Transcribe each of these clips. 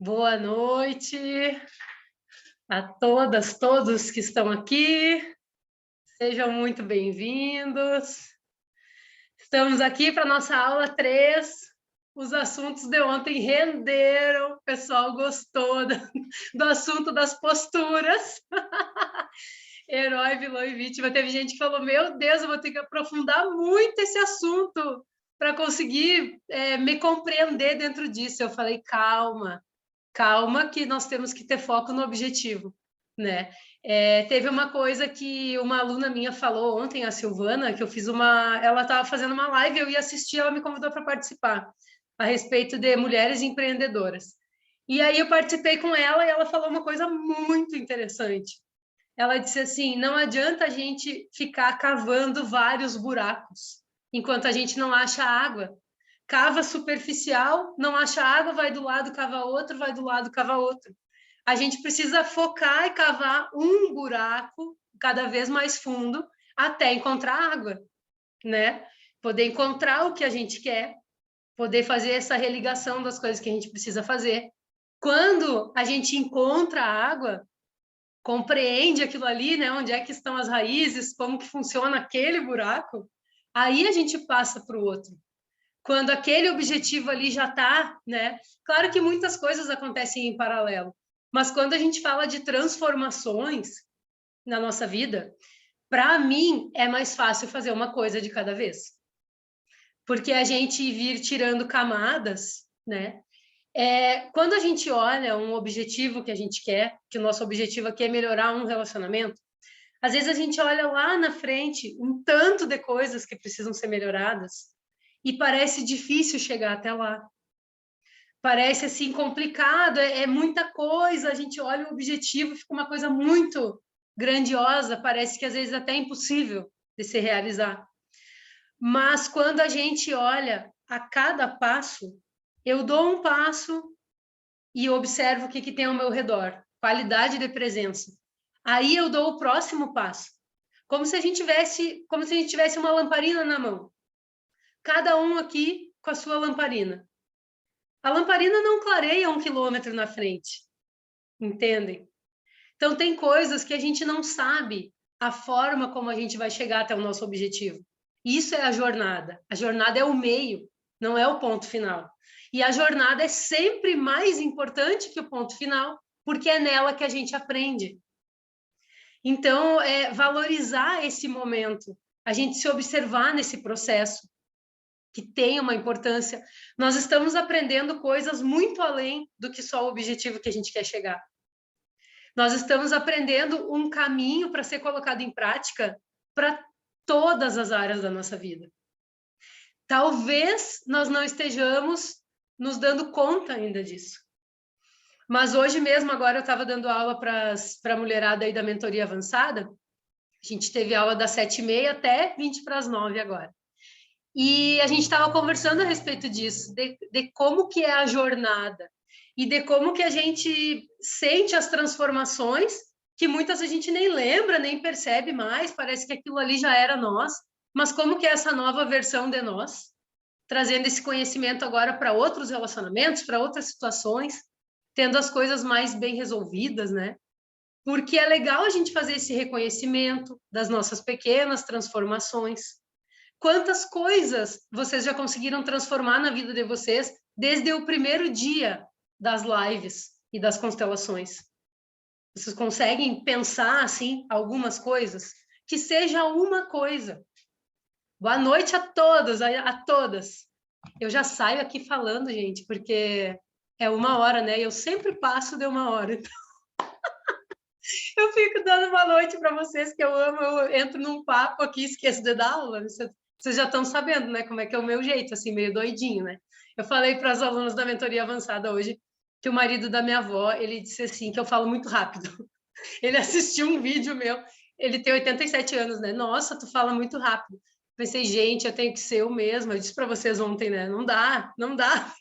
Boa noite a todas, todos que estão aqui. Sejam muito bem-vindos. Estamos aqui para a nossa aula 3. Os assuntos de ontem renderam, o pessoal gostou do assunto das posturas. Herói, vilão e vítima. Teve gente que falou, meu Deus, eu vou ter que aprofundar muito esse assunto para conseguir me compreender dentro disso. Eu falei, calma, que nós temos que ter foco no objetivo, né? Teve uma coisa que uma aluna minha falou ontem, a Silvana, que eu fiz ela estava fazendo uma live, eu ia assistir, ela me convidou para participar, a respeito de mulheres empreendedoras. E aí eu participei com ela e ela falou uma coisa muito interessante. Ela disse assim, não adianta a gente ficar cavando vários buracos, enquanto a gente não acha água. Cava superficial, não acha água, vai do lado, cava outro, vai do lado, cava outro. A gente precisa focar e cavar um buraco cada vez mais fundo até encontrar água, né? Poder encontrar o que a gente quer, poder fazer essa religação das coisas que a gente precisa fazer. Quando a gente encontra a água, compreende aquilo ali, né? Onde é que estão as raízes, como que funciona aquele buraco, aí a gente passa para o outro. Quando aquele objetivo ali já está, né? Claro que muitas coisas acontecem em paralelo, mas quando a gente fala de transformações na nossa vida, para mim é mais fácil fazer uma coisa de cada vez. Porque a gente vir tirando camadas, né? Quando a gente olha um objetivo que a gente quer, que o nosso objetivo aqui é melhorar um relacionamento, às vezes a gente olha lá na frente um tanto de coisas que precisam ser melhoradas e parece difícil chegar até lá. Parece assim complicado, é muita coisa, a gente olha o objetivo, fica uma coisa muito grandiosa, parece que às vezes até impossível de se realizar. Mas quando a gente olha a cada passo, eu dou um passo e observo o que tem ao meu redor, qualidade de presença. Aí eu dou o próximo passo, como se a gente tivesse uma lamparina na mão. Cada um aqui com a sua lamparina. A lamparina não clareia 1 quilômetro na frente, entendem? Então tem coisas que a gente não sabe a forma como a gente vai chegar até o nosso objetivo. Isso é a jornada. A jornada é o meio, não é o ponto final. E a jornada é sempre mais importante que o ponto final, porque é nela que a gente aprende. Então, valorizar esse momento, a gente se observar nesse processo, que tem uma importância. Nós estamos aprendendo coisas muito além do que só o objetivo que a gente quer chegar. Nós estamos aprendendo um caminho para ser colocado em prática para todas as áreas da nossa vida. Talvez nós não estejamos nos dando conta ainda disso. Mas hoje mesmo, agora eu estava dando aula para a mulherada aí da mentoria avançada. A gente teve aula das 7h30 até 8h20 agora. E a gente estava conversando a respeito disso, de como que é a jornada e de como que a gente sente as transformações, que muitas a gente nem lembra, nem percebe mais, parece que aquilo ali já era nós, mas como que é essa nova versão de nós, trazendo esse conhecimento agora para outros relacionamentos, para outras situações, tendo as coisas mais bem resolvidas, né? Porque é legal a gente fazer esse reconhecimento das nossas pequenas transformações. Quantas coisas vocês já conseguiram transformar na vida de vocês desde o primeiro dia das lives e das constelações? Vocês conseguem pensar, assim, algumas coisas? Que seja uma coisa. Boa noite a todos, a todas. Eu já saio aqui falando, gente, porque é 1 hora, né? Eu sempre passo de 1 hora, então eu fico dando boa noite para vocês, que eu amo, eu entro num papo aqui, esqueço de dar aula, vocês já estão sabendo, né, como é que é o meu jeito, assim, meio doidinho, né? Eu falei para as alunas da mentoria avançada hoje que o marido da minha avó, ele disse assim, que eu falo muito rápido. Ele assistiu um vídeo meu, ele tem 87 anos, né? Nossa, tu fala muito rápido. Pensei, gente, eu tenho que ser eu mesma. Eu disse para vocês ontem, né? Não dá, não dá.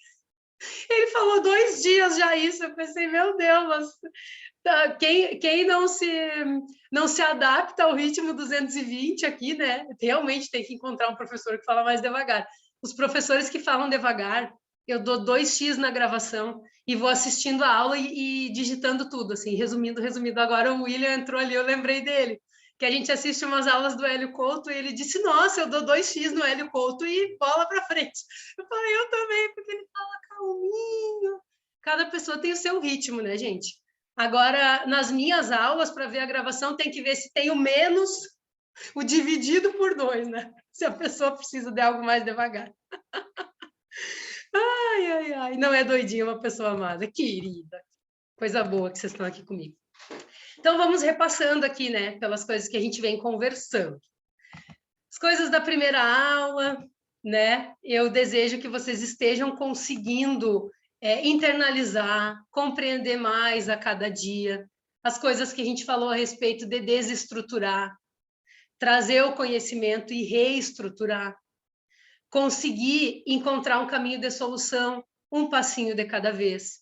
Ele falou 2 dias já isso. Eu pensei, meu Deus, mas quem não se adapta ao ritmo 220 aqui, né? Realmente tem que encontrar um professor que fala mais devagar. Os professores que falam devagar, eu dou 2x na gravação e vou assistindo a aula e digitando tudo, assim, resumindo. Agora o William entrou ali, eu lembrei dele, que a gente assiste umas aulas do Hélio Couto e ele disse, nossa, eu dou 2x no Hélio Couto e bola para frente. Eu falei, eu também, porque ele fala calminho. Cada pessoa tem o seu ritmo, né, gente? Agora, nas minhas aulas, para ver a gravação, tem que ver se tem o menos, o dividido por 2, né? Se a pessoa precisa de algo mais devagar. Ai, ai, ai. Não é doidinha, uma pessoa amada. Querida. Coisa boa que vocês estão aqui comigo. Então, vamos repassando aqui, né? Pelas coisas que a gente vem conversando. As coisas da primeira aula, né? Eu desejo que vocês estejam conseguindo internalizar, compreender mais a cada dia. As coisas que a gente falou a respeito de desestruturar, trazer o conhecimento e reestruturar. Conseguir encontrar um caminho de solução, um passinho de cada vez.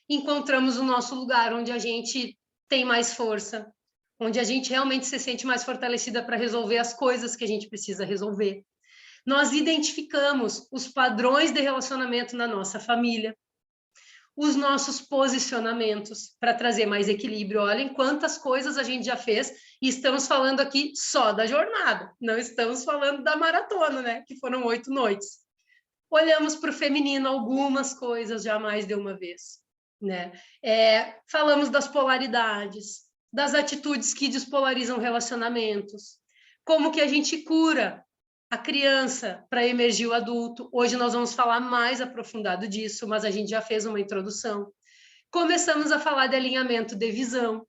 Encontramos o nosso lugar onde a gente tem mais força, onde a gente realmente se sente mais fortalecida para resolver as coisas que a gente precisa resolver. Nós identificamos os padrões de relacionamento na nossa família, os nossos posicionamentos para trazer mais equilíbrio. Olhem quantas coisas a gente já fez e estamos falando aqui só da jornada, não estamos falando da maratona, né? Que foram 8 noites. Olhamos para o feminino algumas coisas já mais de uma vez, né? Falamos das polaridades, das atitudes que despolarizam relacionamentos, como que a gente cura a criança para emergir o adulto. Hoje nós vamos falar mais aprofundado disso, mas a gente já fez uma introdução. Começamos a falar de alinhamento de visão,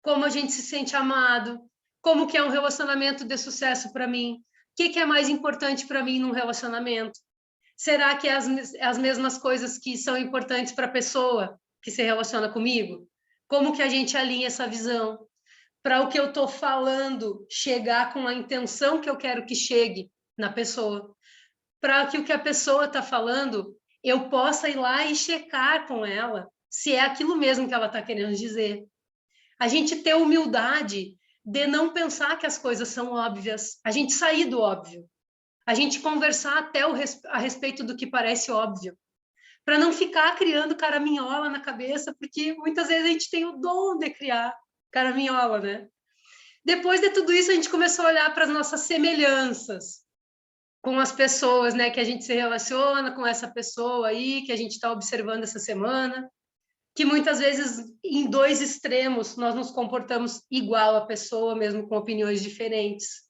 como a gente se sente amado, como que é um relacionamento de sucesso para mim, o que é mais importante para mim num relacionamento. Será que é as mesmas coisas que são importantes para a pessoa que se relaciona comigo? Como que a gente alinha essa visão? Para o que eu estou falando chegar com a intenção que eu quero que chegue na pessoa. Para que o que a pessoa está falando, eu possa ir lá e checar com ela se é aquilo mesmo que ela está querendo dizer. A gente ter humildade de não pensar que as coisas são óbvias, a gente sair do óbvio, a gente conversar até a respeito do que parece óbvio, para não ficar criando caraminhola na cabeça, porque muitas vezes a gente tem o dom de criar caraminhola, né? Depois de tudo isso, a gente começou a olhar para as nossas semelhanças com as pessoas, né, que a gente se relaciona com essa pessoa aí, que a gente está observando essa semana, que muitas vezes, em 2 extremos, nós nos comportamos igual à pessoa, mesmo com opiniões diferentes.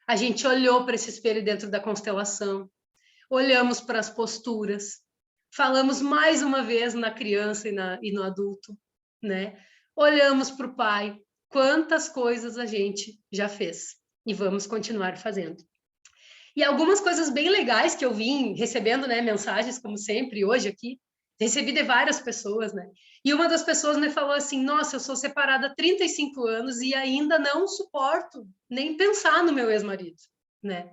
A gente olhou para esse espelho dentro da constelação, olhamos para as posturas, falamos mais uma vez na criança e no adulto, né? Olhamos para o pai, quantas coisas a gente já fez e vamos continuar fazendo. E algumas coisas bem legais que eu vim recebendo, né, mensagens, como sempre, hoje aqui, recebi de várias pessoas, né? E uma das pessoas me falou assim, nossa, eu sou separada há 35 anos e ainda não suporto nem pensar no meu ex-marido, né?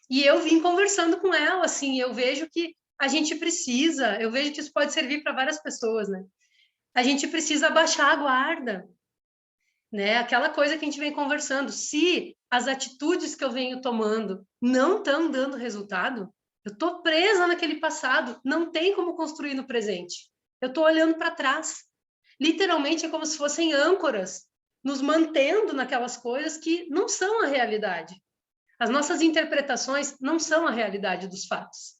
E eu vim conversando com ela, assim, eu vejo que a gente precisa, eu vejo que isso pode servir para várias pessoas, né? A gente precisa baixar a guarda, né? Aquela coisa que a gente vem conversando. Se as atitudes que eu venho tomando não estão dando resultado, eu estou presa naquele passado, não tem como construir no presente. Eu estou olhando para trás. Literalmente é como se fossem âncoras, nos mantendo naquelas coisas que não são a realidade. As nossas interpretações não são a realidade dos fatos.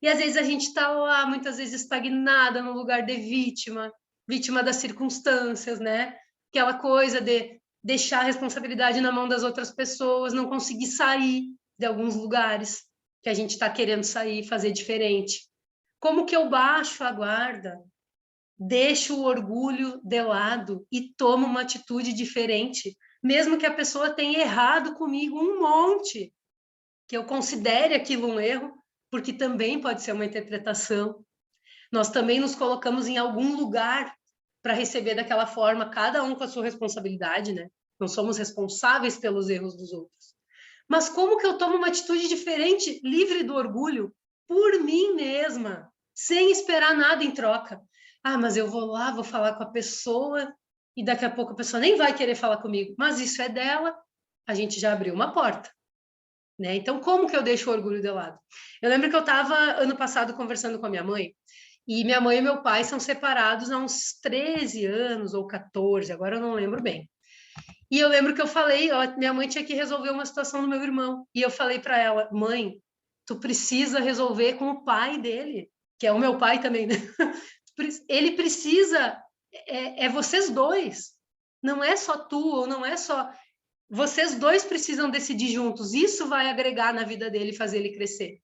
E às vezes a gente está lá, muitas vezes estagnada no lugar de vítima, vítima das circunstâncias, né? Aquela coisa de deixar a responsabilidade na mão das outras pessoas, não conseguir sair de alguns lugares que a gente está querendo sair, fazer diferente. Como que eu baixo a guarda, deixo o orgulho de lado e tomo uma atitude diferente, mesmo que a pessoa tenha errado comigo um monte, que eu considere aquilo um erro, porque também pode ser uma interpretação. Nós também nos colocamos em algum lugar para receber daquela forma, cada um com a sua responsabilidade, né? Não somos responsáveis pelos erros dos outros. Mas como que eu tomo uma atitude diferente, livre do orgulho, por mim mesma, sem esperar nada em troca? Ah, mas eu vou lá, vou falar com a pessoa e daqui a pouco a pessoa nem vai querer falar comigo. Mas isso é dela, a gente já abriu uma porta. né? Então, como que eu deixo o orgulho de lado? Eu lembro que eu estava, ano passado, conversando com a minha mãe, e minha mãe e meu pai são separados há uns 13 anos ou 14, agora eu não lembro bem. E eu lembro que eu falei, ó, minha mãe tinha que resolver uma situação do meu irmão. E eu falei para ela, mãe, tu precisa resolver com o pai dele, que é o meu pai também, né? Ele precisa, é vocês dois. Não é só tu, ou não é só... Vocês dois precisam decidir juntos. Isso vai agregar na vida dele e fazer ele crescer.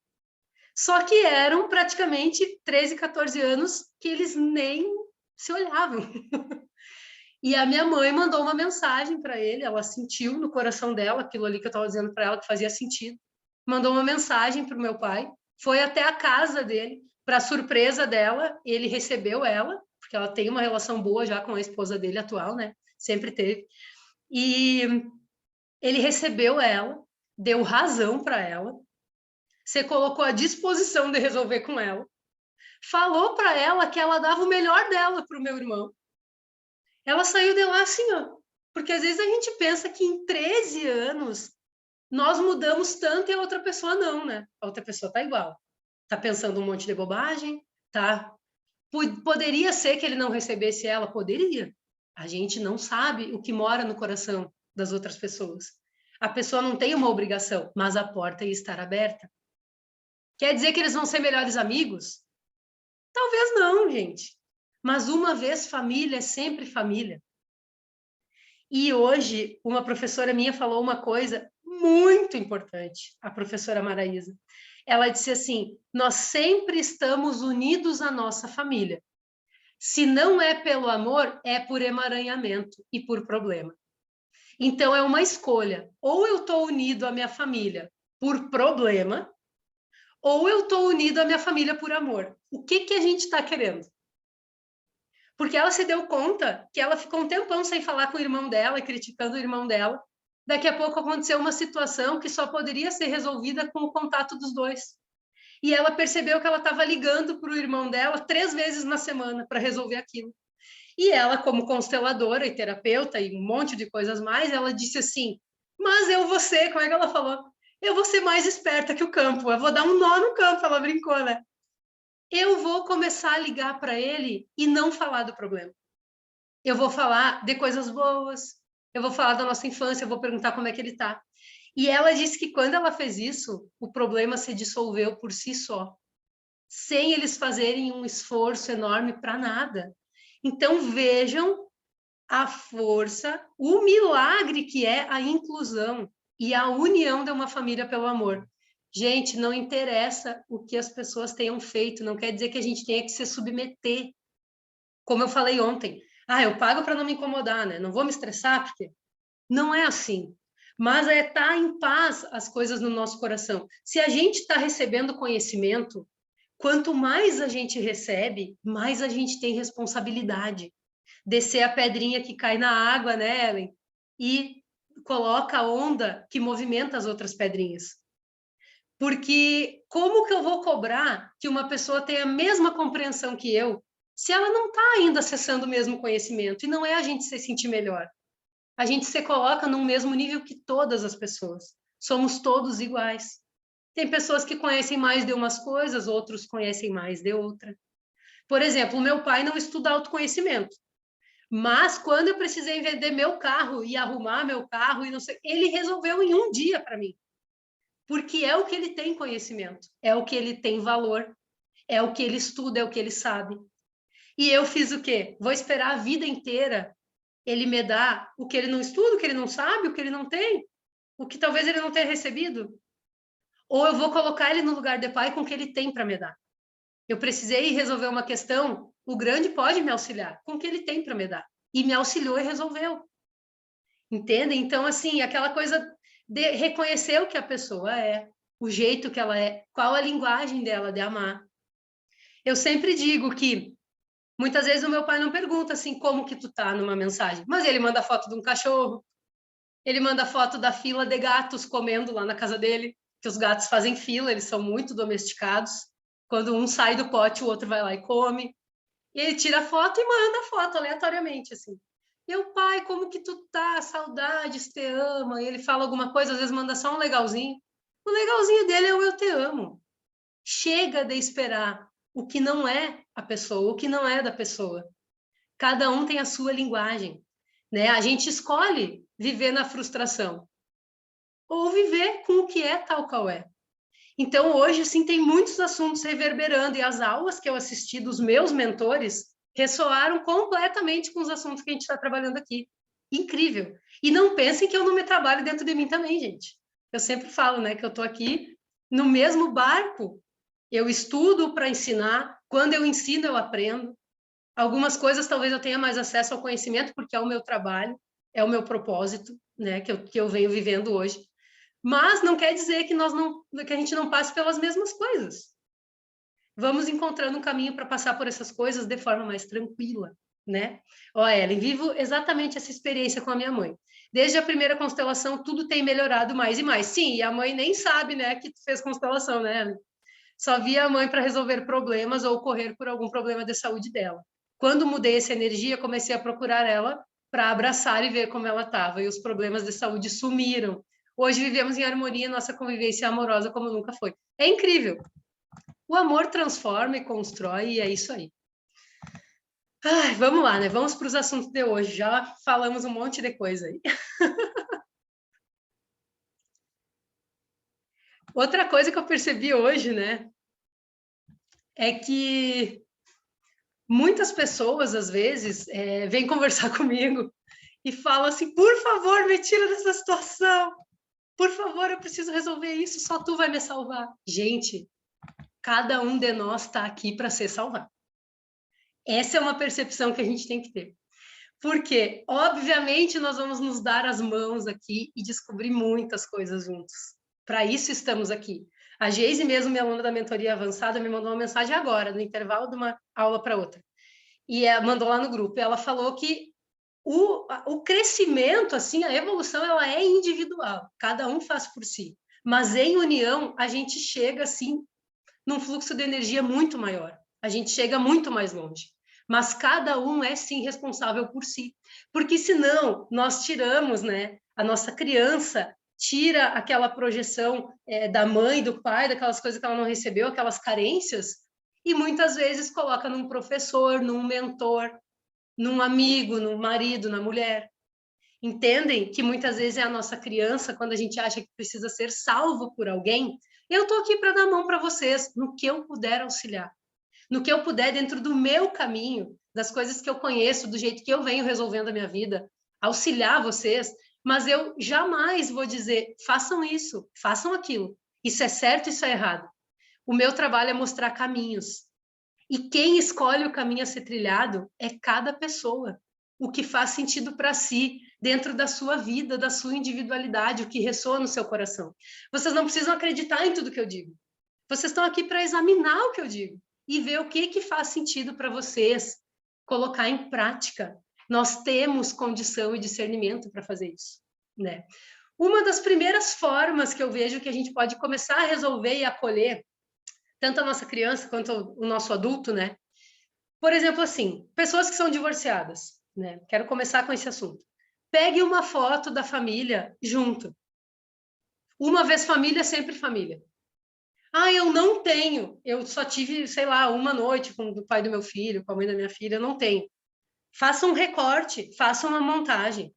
Só que eram praticamente 13, 14 anos que eles nem se olhavam. E a minha mãe mandou uma mensagem para ele, ela sentiu no coração dela aquilo ali que eu estava dizendo para ela que fazia sentido. Mandou uma mensagem para o meu pai, foi até a casa dele, para surpresa dela, ele recebeu ela, porque ela tem uma relação boa já com a esposa dele atual, né? Sempre teve. E ele recebeu ela, deu razão para ela, se colocou à disposição de resolver com ela, falou para ela que ela dava o melhor dela para o meu irmão. Ela saiu de lá assim, ó. Porque às vezes a gente pensa que em 13 anos nós mudamos tanto e a outra pessoa não, né? A outra pessoa tá igual. Tá pensando um monte de bobagem, tá? Poderia ser que ele não recebesse ela? Poderia. A gente não sabe o que mora no coração das outras pessoas. A pessoa não tem uma obrigação, mas a porta ia estar aberta. Quer dizer que eles vão ser melhores amigos? Talvez não, gente. Mas uma vez família é sempre família. E hoje, uma professora minha falou uma coisa muito importante, a professora Maraísa. Ela disse assim, nós sempre estamos unidos à nossa família. Se não é pelo amor, é por emaranhamento e por problema. Então, é uma escolha. Ou eu estou unido à minha família por problema, ou eu estou unido à minha família por amor. O que a gente está querendo? Porque ela se deu conta que ela ficou um tempão sem falar com o irmão dela, criticando o irmão dela. Daqui a pouco aconteceu uma situação que só poderia ser resolvida com o contato dos dois. E ela percebeu que ela estava ligando para o irmão dela 3 vezes na semana para resolver aquilo. E ela, como consteladora e terapeuta e um monte de coisas mais, ela disse assim, mas eu vou ser, como é que ela falou? Eu vou ser mais esperta que o campo, eu vou dar um nó no campo, ela brincou, né? Eu vou começar a ligar para ele e não falar do problema. Eu vou falar de coisas boas, eu vou falar da nossa infância, eu vou perguntar como é que ele está. E ela disse que quando ela fez isso, o problema se dissolveu por si só, sem eles fazerem um esforço enorme para nada. Então vejam a força, o milagre que é a inclusão e a união de uma família pelo amor. Gente, não interessa o que as pessoas tenham feito, não quer dizer que a gente tenha que se submeter. Como eu falei ontem, eu pago para não me incomodar, né? Não vou me estressar, porque não é assim. Mas é estar em paz as coisas no nosso coração. Se a gente está recebendo conhecimento, quanto mais a gente recebe, mais a gente tem responsabilidade. Descer a pedrinha que cai na água, né, Ellen? E coloca a onda que movimenta as outras pedrinhas. Porque como que eu vou cobrar que uma pessoa tenha a mesma compreensão que eu, se ela não está ainda acessando o mesmo conhecimento? E não é a gente se sentir melhor. A gente se coloca no mesmo nível que todas as pessoas. Somos todos iguais. Tem pessoas que conhecem mais de umas coisas, outros conhecem mais de outra. Por exemplo, o meu pai não estuda autoconhecimento. Mas quando eu precisei vender meu carro e arrumar meu carro, e não sei, ele resolveu em um dia para mim. Porque é o que ele tem conhecimento, é o que ele tem valor, é o que ele estuda, é o que ele sabe. E eu fiz o quê? Vou esperar a vida inteira ele me dar o que ele não estuda, o que ele não sabe, o que ele não tem, o que talvez ele não tenha recebido? Ou eu vou colocar ele no lugar de pai com o que ele tem para me dar? Eu precisei resolver uma questão, o grande pode me auxiliar com o que ele tem para me dar. E me auxiliou e resolveu. Entende? Então, assim, aquela coisa de reconhecer o que a pessoa é, o jeito que ela é, qual a linguagem dela de amar. Eu sempre digo que muitas vezes o meu pai não pergunta assim como que tu tá numa mensagem, mas ele manda foto de um cachorro, ele manda foto da fila de gatos comendo lá na casa dele, que os gatos fazem fila, eles são muito domesticados. Quando um sai do pote, o outro vai lá e come. E ele tira foto e manda foto aleatoriamente, assim. Meu pai, como que tu tá? Saudades, te ama. E ele fala alguma coisa, às vezes manda só um legalzinho. O legalzinho dele é o eu te amo. Chega de esperar o que não é a pessoa, o que não é da pessoa. Cada um tem a sua linguagem, né? A gente escolhe viver na frustração ou viver com o que é tal qual é. Então, hoje, assim, tem muitos assuntos reverberando e as aulas que eu assisti dos meus mentores ressoaram completamente com os assuntos que a gente está trabalhando aqui. Incrível. E não pensem que eu não me trabalho dentro de mim também, gente. Eu sempre falo, né, que eu estou aqui no mesmo barco. Eu estudo para ensinar. Quando eu ensino, eu aprendo. Algumas coisas talvez eu tenha mais acesso ao conhecimento, porque é o meu trabalho, é o meu propósito, né, que eu venho vivendo hoje. Mas não quer dizer que que a gente não passe pelas mesmas coisas. Vamos encontrando um caminho para passar por essas coisas de forma mais tranquila, né? Ó, Ellen, vivo exatamente essa experiência com a minha mãe. Desde a primeira constelação, tudo tem melhorado mais e mais. Sim, e a mãe nem sabe, né, que tu fez constelação, né, Ellen? Só via a mãe para resolver problemas ou correr por algum problema de saúde dela. Quando mudei essa energia, comecei a procurar ela para abraçar e ver como ela estava, e os problemas de saúde sumiram. Hoje vivemos em harmonia, nossa convivência amorosa como nunca foi. É incrível. O amor transforma e constrói, e é isso aí. Ai, vamos lá, né? Vamos para os assuntos de hoje. Já falamos um monte de coisa aí. Outra coisa que eu percebi hoje, né? É que muitas pessoas, às vezes, vêm conversar comigo e falam assim, por favor, me tira dessa situação. Por favor, eu preciso resolver isso, só tu vai me salvar. Gente, cada um de nós está aqui para ser salvado. Essa é uma percepção que a gente tem que ter. Porque, obviamente, nós vamos nos dar as mãos aqui e descobrir muitas coisas juntos. Para isso estamos aqui. A Geise, mesmo minha aluna da mentoria avançada, me mandou uma mensagem agora, no intervalo de uma aula para outra. E mandou lá no grupo. E ela falou que o crescimento, assim, a evolução, ela é individual. Cada um faz por si. Mas em união, a gente chega, assim, num fluxo de energia muito maior. A gente chega muito mais longe. Mas cada um é, sim, responsável por si. Porque senão, nós tiramos, né? A nossa criança tira aquela projeção da mãe, do pai, daquelas coisas que ela não recebeu, aquelas carências, e muitas vezes coloca num professor, num mentor, num amigo, num marido, na mulher. Entendem que muitas vezes é a nossa criança, quando a gente acha que precisa ser salvo por alguém. Eu estou aqui para dar a mão para vocês, no que eu puder auxiliar, no que eu puder dentro do meu caminho, das coisas que eu conheço, do jeito que eu venho resolvendo a minha vida, auxiliar vocês, mas eu jamais vou dizer, façam isso, façam aquilo. Isso é certo, isso é errado. O meu trabalho é mostrar caminhos. E quem escolhe o caminho a ser trilhado é cada pessoa. O que faz sentido para si, dentro da sua vida, da sua individualidade, o que ressoa no seu coração. Vocês não precisam acreditar em tudo que eu digo. Vocês estão aqui para examinar o que eu digo e ver o que faz sentido para vocês, colocar em prática. Nós temos condição e discernimento para fazer isso, né? Uma das primeiras formas que eu vejo que a gente pode começar a resolver e acolher tanto a nossa criança quanto o nosso adulto, né? Por exemplo, assim, pessoas que são divorciadas, né? Quero começar com esse assunto. Pegue uma foto da família junto. Uma vez família, sempre família. Ah, eu não tenho. Eu só tive, sei lá, uma noite com o pai do meu filho, com a mãe da minha filha, eu não tenho. Faça um recorte, faça uma montagem.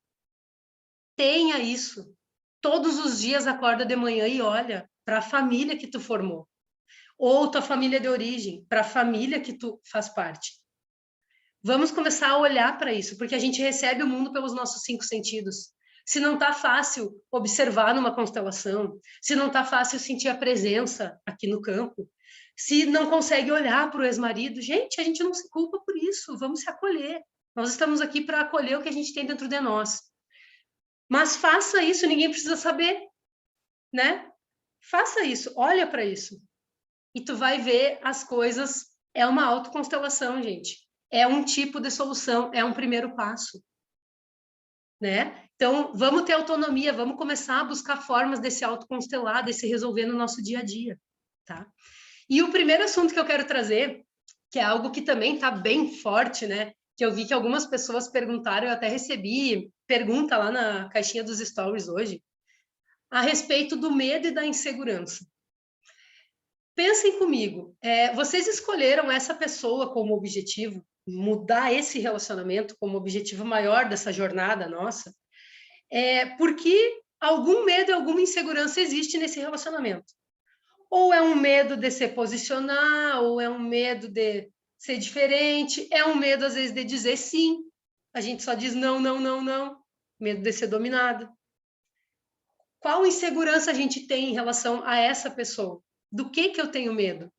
Tenha isso. Todos os dias acorda de manhã e olha para a família que tu formou. Ou tua família de origem, para a família que tu faz parte. Vamos começar a olhar para isso, porque a gente recebe o mundo pelos nossos 5 sentidos. Se não está fácil observar numa constelação, se não está fácil sentir a presença aqui no campo, se não consegue olhar para o ex-marido, gente, a gente não se culpa por isso, vamos se acolher. Nós estamos aqui para acolher o que a gente tem dentro de nós. Mas faça isso, ninguém precisa saber, né? Faça isso, olha para isso. E tu vai ver as coisas, é uma autoconstelação, gente. É um tipo de solução, é um primeiro passo, né? Então, vamos ter autonomia, vamos começar a buscar formas desse autoconstelar, desse resolver no nosso dia a dia, tá? E o primeiro assunto que eu quero trazer, que é algo que também está bem forte, né? Que eu vi que algumas pessoas perguntaram, eu até recebi pergunta lá na caixinha dos stories hoje. a respeito do medo e da insegurança. Pensem comigo, vocês escolheram essa pessoa como objetivo, mudar esse relacionamento como objetivo maior dessa jornada nossa, porque algum medo e alguma insegurança existe nesse relacionamento. Ou é um medo de se posicionar, ou é um medo de ser diferente, é um medo, às vezes, de dizer sim. A gente só diz não, não, não, não. Medo de ser dominado. Qual insegurança a gente tem em relação a essa pessoa? Do que eu tenho medo?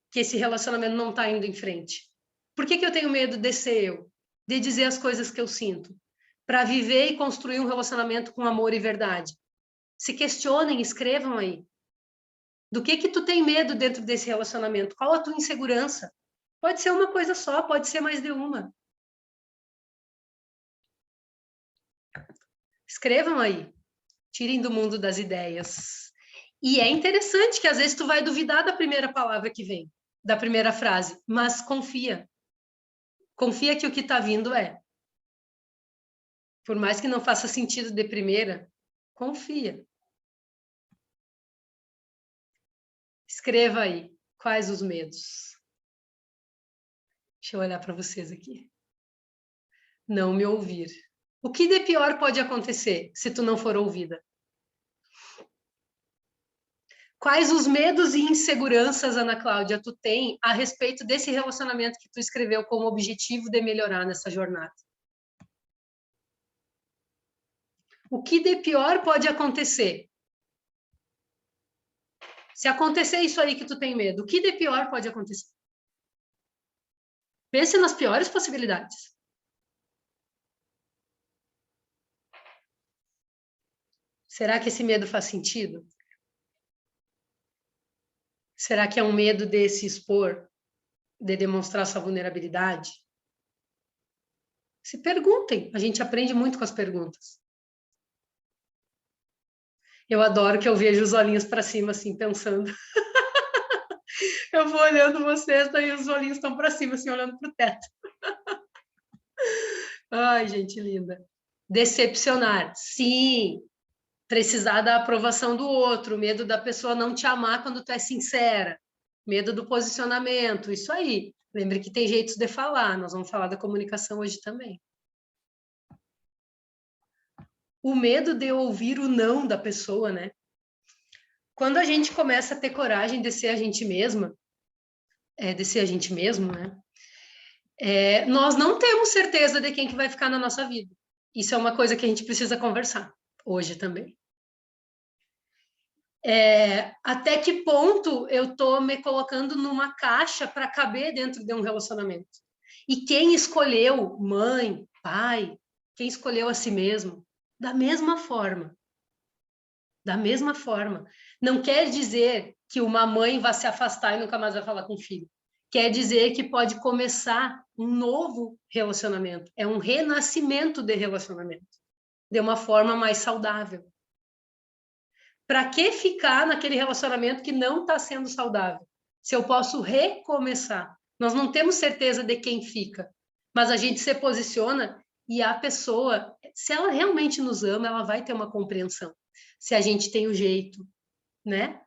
Que esse relacionamento não está indo em frente. Por que eu tenho medo de ser eu? De dizer as coisas que eu sinto? Para viver e construir um relacionamento com amor e verdade. Se questionem, escrevam aí. Do que tu tem medo dentro desse relacionamento? Qual a tua insegurança? Pode ser uma coisa só, pode ser mais de uma. Escrevam aí. Tirem do mundo das ideias. E é interessante que às vezes tu vai duvidar da primeira palavra que vem, da primeira frase, mas confia. Confia que o que está vindo é. Por mais que não faça sentido de primeira, confia. Escreva aí quais os medos. Deixa eu olhar para vocês aqui. Não me ouvir. O que de pior pode acontecer se tu não for ouvida? Quais os medos e inseguranças, Ana Cláudia, tu tem a respeito desse relacionamento que tu escreveu como objetivo de melhorar nessa jornada? O que de pior pode acontecer? Se acontecer isso aí que tu tem medo, o que de pior pode acontecer? Pense nas piores possibilidades. Será que esse medo faz sentido? Será que é um medo de se expor, de demonstrar sua vulnerabilidade? Se perguntem, a gente aprende muito com as perguntas. Eu adoro que eu vejo os olhinhos para cima, assim, pensando. Eu vou olhando vocês, daí os olhinhos estão para cima, assim, olhando para o teto. Ai, gente linda. Decepcionar, sim. Precisar da aprovação do outro, medo da pessoa não te amar quando tu é sincera, medo do posicionamento, isso aí. Lembre que tem jeitos de falar, nós vamos falar da comunicação hoje também. O medo de ouvir o não da pessoa, né? Quando a gente começa a ter coragem de ser a gente mesma, de ser a gente mesmo, né? Nós não temos certeza de quem que vai ficar na nossa vida. Isso é uma coisa que a gente precisa conversar hoje também. Até que ponto eu estou me colocando numa caixa para caber dentro de um relacionamento? E quem escolheu, mãe, pai, quem escolheu a si mesmo, da mesma forma. Da mesma forma. Não quer dizer que uma mãe vai se afastar e nunca mais vai falar com o filho. Quer dizer que pode começar um novo relacionamento. É um renascimento de relacionamento. De uma forma mais saudável. Para que ficar naquele relacionamento que não está sendo saudável? Se eu posso recomeçar. Nós não temos certeza de quem fica, mas a gente se posiciona e a pessoa, se ela realmente nos ama, ela vai ter uma compreensão. Se a gente tem o jeito, né?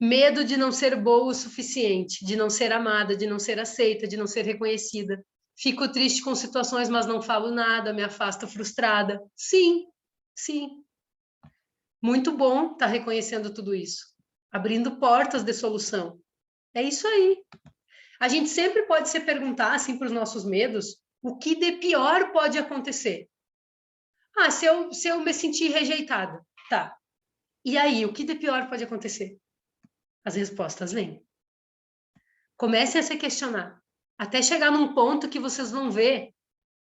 Medo de não ser boa o suficiente, de não ser amada, de não ser aceita, de não ser reconhecida. Fico triste com situações, mas não falo nada, me afasto frustrada. Sim, sim. Muito bom estar reconhecendo tudo isso, abrindo portas de solução. É isso aí. A gente sempre pode se perguntar, assim, para os nossos medos, o que de pior pode acontecer? Ah, se eu me sentir rejeitada, tá. E aí, o que de pior pode acontecer? As respostas vêm. Comecem a se questionar, até chegar num ponto que vocês vão ver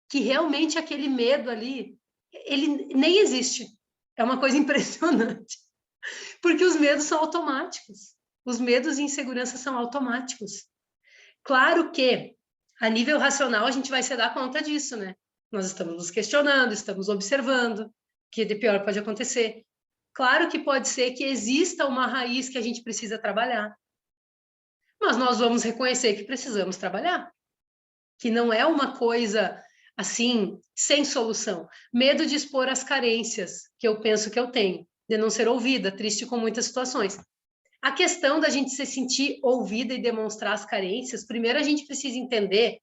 que realmente aquele medo ali, ele nem existe. É uma coisa impressionante. Porque os medos são automáticos. Os medos e inseguranças são automáticos. Claro que, a nível racional, a gente vai se dar conta disso, né? Nós estamos nos questionando, estamos observando o que de pior pode acontecer. Claro que pode ser que exista uma raiz que a gente precisa trabalhar. Mas nós vamos reconhecer que precisamos trabalhar. Que não é uma coisa, assim, sem solução. Medo de expor as carências que eu penso que eu tenho. de não ser ouvida, triste com muitas situações. A questão da gente se sentir ouvida e demonstrar as carências, primeiro a gente precisa entender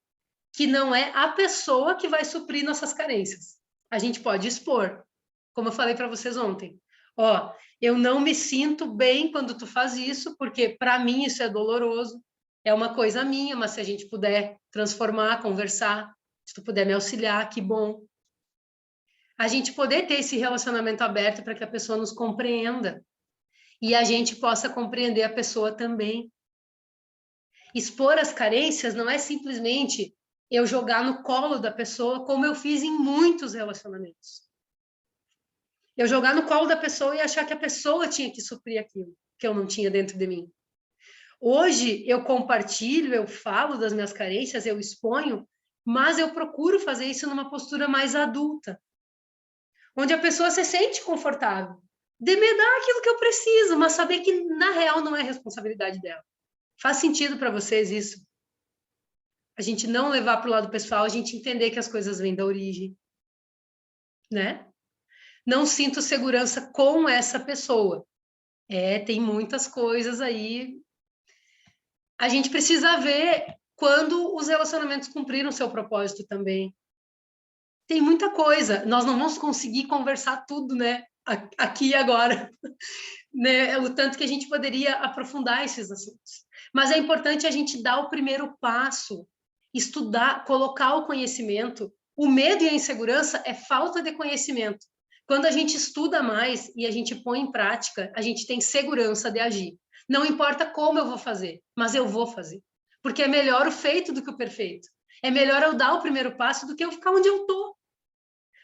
que não é a pessoa que vai suprir nossas carências. A gente pode expor, como eu falei para vocês ontem. Ó, eu não me sinto bem quando tu faz isso, porque para mim isso é doloroso, é uma coisa minha, mas se a gente puder transformar, conversar, se tu puder me auxiliar, que bom. A gente poder ter esse relacionamento aberto para que a pessoa nos compreenda e a gente possa compreender a pessoa também. Expor as carências não é simplesmente eu jogar no colo da pessoa, como eu fiz em muitos relacionamentos. Eu jogar no colo da pessoa e achar que a pessoa tinha que suprir aquilo que eu não tinha dentro de mim. Hoje eu compartilho, eu falo das minhas carências, eu exponho, mas eu procuro fazer isso numa postura mais adulta, onde a pessoa se sente confortável de me dar aquilo que eu preciso, mas saber que na real não é responsabilidade dela. Faz sentido para vocês isso? A gente não levar para o lado pessoal, a gente entender que as coisas vêm da origem, né? Não sinto segurança com essa pessoa. Tem muitas coisas aí. A gente precisa ver quando os relacionamentos cumpriram seu propósito também. Tem muita coisa. Nós não vamos conseguir conversar tudo, né? Aqui e agora. Né? O tanto que a gente poderia aprofundar esses assuntos. Mas é importante a gente dar o primeiro passo, estudar, colocar o conhecimento. O medo e a insegurança é falta de conhecimento. Quando a gente estuda mais e a gente põe em prática, a gente tem segurança de agir. Não importa como eu vou fazer, mas eu vou fazer. Porque é melhor o feito do que o perfeito. É melhor eu dar o primeiro passo do que eu ficar onde eu estou.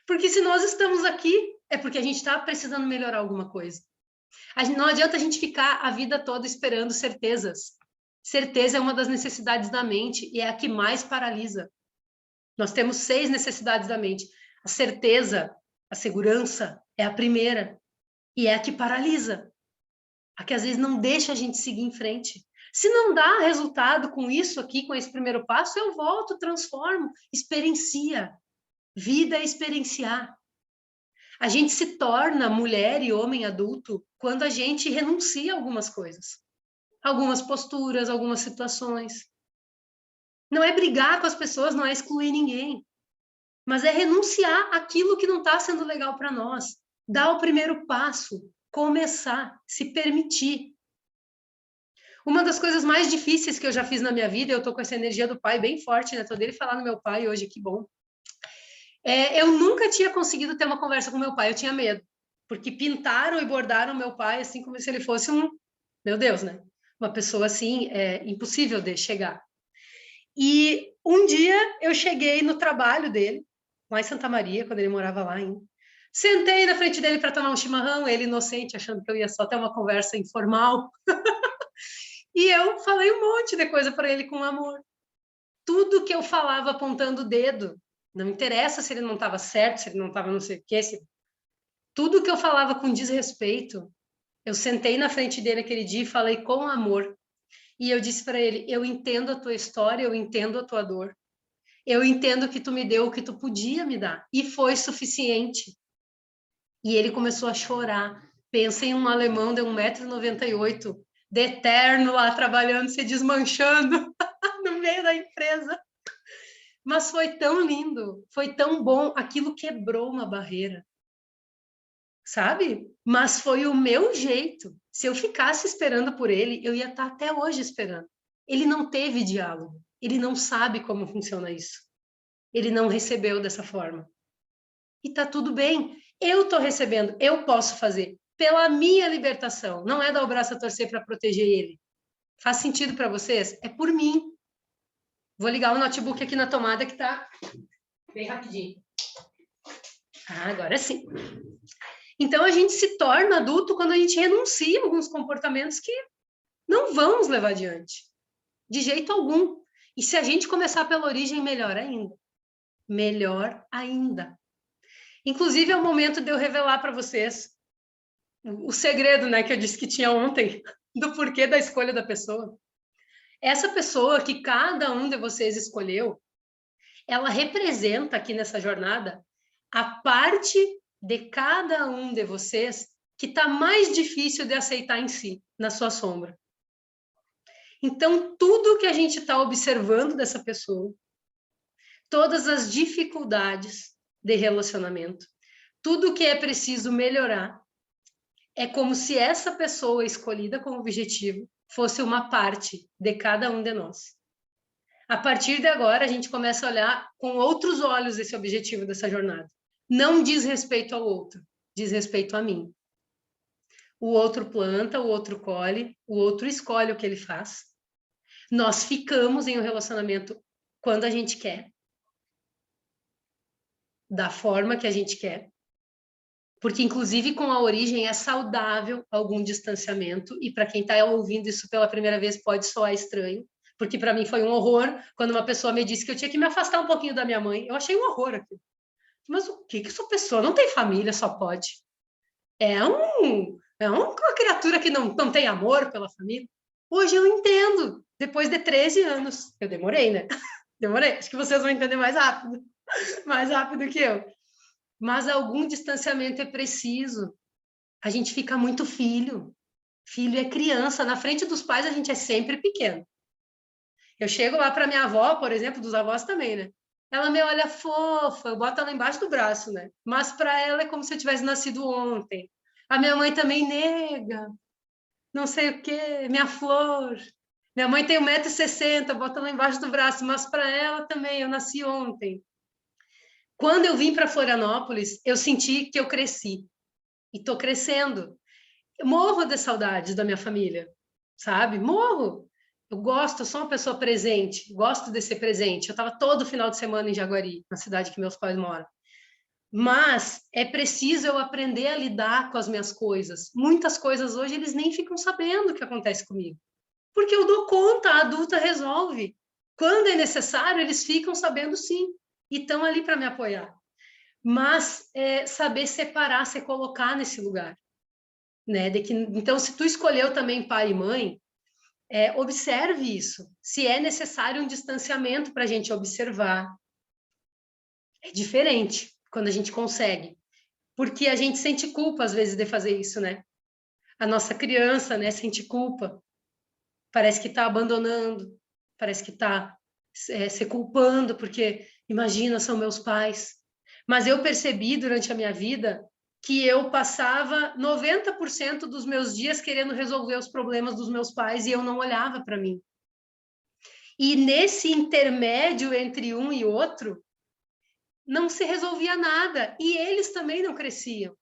Porque se nós estamos aqui, é porque a gente está precisando melhorar alguma coisa. Não adianta a gente ficar a vida toda esperando certezas. Certeza é uma das necessidades da mente e é a que mais paralisa. Nós temos 6 necessidades da mente. A certeza, a segurança é a primeira e é a que paralisa. A que às vezes não deixa a gente seguir em frente. Se não dá resultado com isso aqui, com esse primeiro passo, eu volto, transformo, experiencia. Vida é experienciar. A gente se torna mulher e homem adulto quando a gente renuncia a algumas coisas. Algumas posturas, algumas situações. Não é brigar com as pessoas, não é excluir ninguém. Mas é renunciar àquilo que não está sendo legal para nós. Dar o primeiro passo, começar, se permitir. Uma das coisas mais difíceis que eu já fiz na minha vida, eu tô com essa energia do pai bem forte, né? Tô dele falar no meu pai hoje, que bom. Eu nunca tinha conseguido ter uma conversa com meu pai, eu tinha medo. Porque pintaram e bordaram meu pai assim como se ele fosse meu Deus, né? Uma pessoa assim, impossível de chegar. E um dia eu cheguei no trabalho dele, lá em Santa Maria, quando ele morava lá ainda. Sentei na frente dele para tomar um chimarrão, ele inocente, achando que eu ia só ter uma conversa informal. E eu falei um monte de coisa para ele com amor. Tudo que eu falava apontando o dedo, não interessa se ele não estava certo, se ele não estava não sei o quê. Tudo que eu falava com desrespeito, eu sentei na frente dele aquele dia e falei com amor. E eu disse para ele, eu entendo a tua história, eu entendo a tua dor. Eu entendo que tu me deu o que tu podia me dar. E foi suficiente. E ele começou a chorar. Pensa em um alemão de 1,98 m, de eterno lá trabalhando, se desmanchando no meio da empresa. Mas foi tão lindo, foi tão bom, aquilo quebrou uma barreira. Sabe? Mas foi o meu jeito. Se eu ficasse esperando por ele, eu ia estar até hoje esperando. Ele não teve diálogo. Ele não sabe como funciona isso. Ele não recebeu dessa forma. E tá tudo bem. Eu tô recebendo, eu posso fazer pela minha libertação. Não é dar o braço a torcer para proteger ele. Faz sentido para vocês? É por mim. Vou ligar o notebook aqui na tomada que tá bem rapidinho. Agora sim. Então a gente se torna adulto quando a gente renuncia a alguns comportamentos que não vão nos levar adiante. De jeito algum. E se a gente começar pela origem, melhor ainda. Melhor ainda. Inclusive, é o momento de eu revelar para vocês o segredo, né, que eu disse que tinha ontem, do porquê da escolha da pessoa. Essa pessoa que cada um de vocês escolheu, ela representa aqui nessa jornada a parte de cada um de vocês que está mais difícil de aceitar em si, na sua sombra. Então, tudo que a gente está observando dessa pessoa, todas as dificuldades de relacionamento, tudo que é preciso melhorar, é como se essa pessoa escolhida como objetivo fosse uma parte de cada um de nós. A partir de agora, a gente começa a olhar com outros olhos esse objetivo dessa jornada. Não diz respeito ao outro, diz respeito a mim. O outro planta, o outro colhe, o outro escolhe o que ele faz. Nós ficamos em um relacionamento quando a gente quer, da forma que a gente quer, porque inclusive com a origem é saudável algum distanciamento, e para quem está ouvindo isso pela primeira vez pode soar estranho, porque para mim foi um horror quando uma pessoa me disse que eu tinha que me afastar um pouquinho da minha mãe. Eu achei um horror aquilo. Mas o que essa pessoa não tem família, só pode? É uma criatura que não tem amor pela família. Hoje eu entendo, depois de 13 anos. Eu demorei, né? Demorei. Acho que vocês vão entender mais rápido que eu. Mas algum distanciamento é preciso. A gente fica muito filho. Filho é criança. Na frente dos pais a gente é sempre pequeno. Eu chego lá para minha avó, por exemplo, dos avós também, né? Ela me olha fofa, eu boto ela embaixo do braço, né? Mas para ela é como se eu tivesse nascido ontem. A minha mãe também nega, não sei o quê, minha flor. Minha mãe tem 1,60 m, bota ela embaixo do braço, mas para ela também, eu nasci ontem. Quando eu vim para Florianópolis, eu senti que eu cresci. E estou crescendo. Eu morro de saudades da minha família, sabe? Morro. Eu sou uma pessoa presente, gosto de ser presente. Eu estava todo final de semana em Jaguari, na cidade que meus pais moram. Mas é preciso eu aprender a lidar com as minhas coisas. Muitas coisas hoje eles nem ficam sabendo o que acontece comigo. Porque eu dou conta, a adulta resolve. Quando é necessário, eles ficam sabendo sim. E estão ali para me apoiar. Mas saber separar, se colocar nesse lugar. Né? Então, se tu escolheu também pai e mãe, observe isso. Se é necessário um distanciamento para a gente observar. É diferente quando a gente consegue. Porque a gente sente culpa, às vezes, de fazer isso, né? A nossa criança, né, sente culpa. Parece que está abandonando, parece que está se culpando, porque, imagina, são meus pais. Mas eu percebi durante a minha vida que eu passava 90% dos meus dias querendo resolver os problemas dos meus pais e eu não olhava para mim. E nesse intermédio entre um e outro, não se resolvia nada. E eles também não cresciam,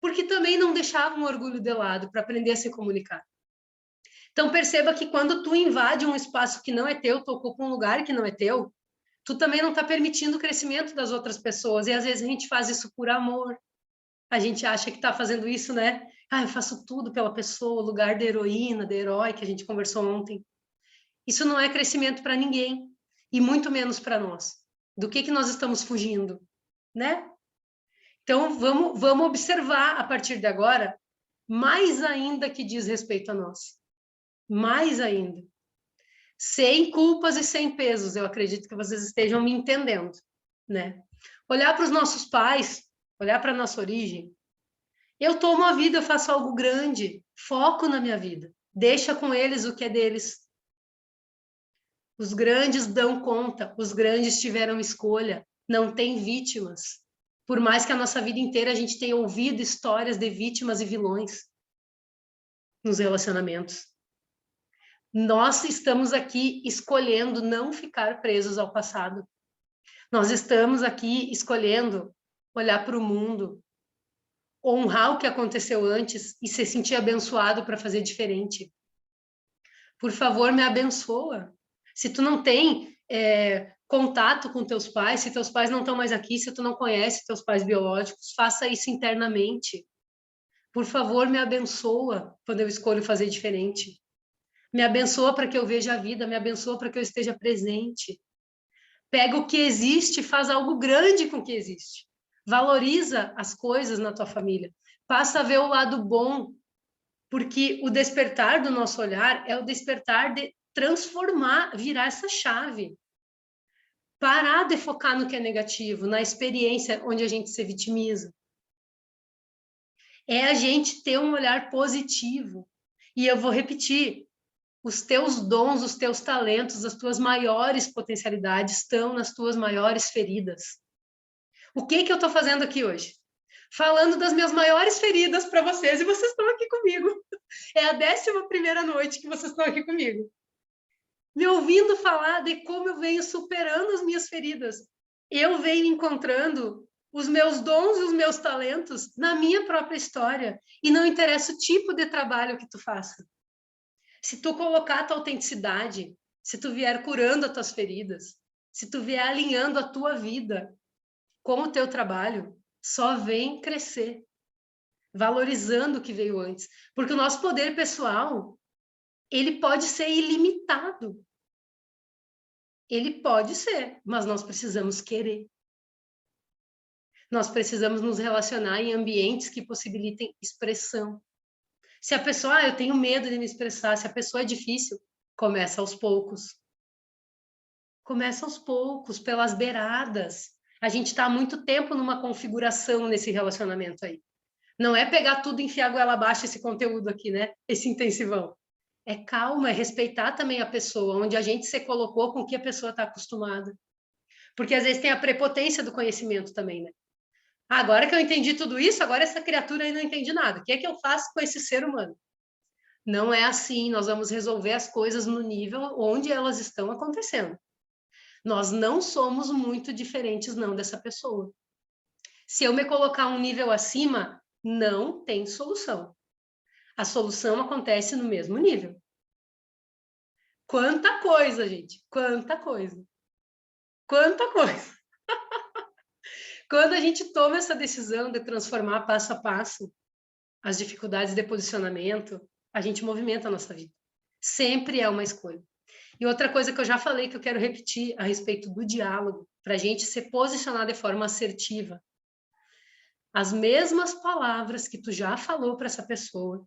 porque também não deixavam o orgulho de lado para aprender a se comunicar. Então, perceba que quando tu invade um espaço que não é teu, tu ocupa um lugar que não é teu, tu também não está permitindo o crescimento das outras pessoas. E às vezes a gente faz isso por amor. A gente acha que está fazendo isso, né? Ah, eu faço tudo pela pessoa, lugar de heroína, de herói, que a gente conversou ontem. Isso não é crescimento para ninguém, e muito menos para nós. Do que nós estamos fugindo, né? Então, vamos observar a partir de agora, mais ainda que diz respeito a nós. Mais ainda. Sem culpas e sem pesos, eu acredito que vocês estejam me entendendo, né? Olhar para os nossos pais, olhar para a nossa origem. Eu tomo a vida, eu faço algo grande, foco na minha vida. Deixa com eles o que é deles. Os grandes dão conta, os grandes tiveram escolha, não tem vítimas. Por mais que a nossa vida inteira a gente tenha ouvido histórias de vítimas e vilões nos relacionamentos. Nós estamos aqui escolhendo não ficar presos ao passado. Nós estamos aqui escolhendo olhar para o mundo, honrar o que aconteceu antes e se sentir abençoado para fazer diferente. Por favor, me abençoa. Se tu não tem contato com teus pais, se teus pais não estão mais aqui, se tu não conhece teus pais biológicos, faça isso internamente. Por favor, me abençoa quando eu escolho fazer diferente. Me abençoa para que eu veja a vida, me abençoa para que eu esteja presente. Pega o que existe e faz algo grande com o que existe. Valoriza as coisas na tua família. Passa a ver o lado bom, porque o despertar do nosso olhar é o despertar de transformar, virar essa chave. Parar de focar no que é negativo, na experiência onde a gente se vitimiza. É a gente ter um olhar positivo. E eu vou repetir, os teus dons, os teus talentos, as tuas maiores potencialidades estão nas tuas maiores feridas. O que eu estou fazendo aqui hoje? Falando das minhas maiores feridas para vocês, e vocês estão aqui comigo. É a 11ª noite que vocês estão aqui comigo. Me ouvindo falar de como eu venho superando as minhas feridas. Eu venho encontrando os meus dons e os meus talentos na minha própria história. E não interessa o tipo de trabalho que tu faça. Se tu colocar a tua autenticidade, se tu vier curando as tuas feridas, se tu vier alinhando a tua vida com o teu trabalho, só vem crescer, valorizando o que veio antes. Porque o nosso poder pessoal, ele pode ser ilimitado. Ele pode ser, mas nós precisamos querer. Nós precisamos nos relacionar em ambientes que possibilitem expressão. Se a pessoa, eu tenho medo de me expressar, se a pessoa é difícil, começa aos poucos. Começa aos poucos, pelas beiradas. A gente está há muito tempo numa configuração nesse relacionamento aí. Não é pegar tudo e enfiar a goela abaixo esse conteúdo aqui, né? Esse intensivão. É calma, é respeitar também a pessoa, onde a gente se colocou com o que a pessoa está acostumada. Porque às vezes tem a prepotência do conhecimento também, né? Agora que eu entendi tudo isso, agora essa criatura aí não entende nada. O que é que eu faço com esse ser humano? Não é assim, nós vamos resolver as coisas no nível onde elas estão acontecendo. Nós não somos muito diferentes, não, dessa pessoa. Se eu me colocar um nível acima, não tem solução. A solução acontece no mesmo nível. Quanta coisa, gente! Quanta coisa! Quanta coisa! Quando a gente toma essa decisão de transformar passo a passo as dificuldades de posicionamento, a gente movimenta a nossa vida. Sempre é uma escolha. E outra coisa que eu já falei, que eu quero repetir a respeito do diálogo, para a gente se posicionar de forma assertiva. As mesmas palavras que tu já falou para essa pessoa,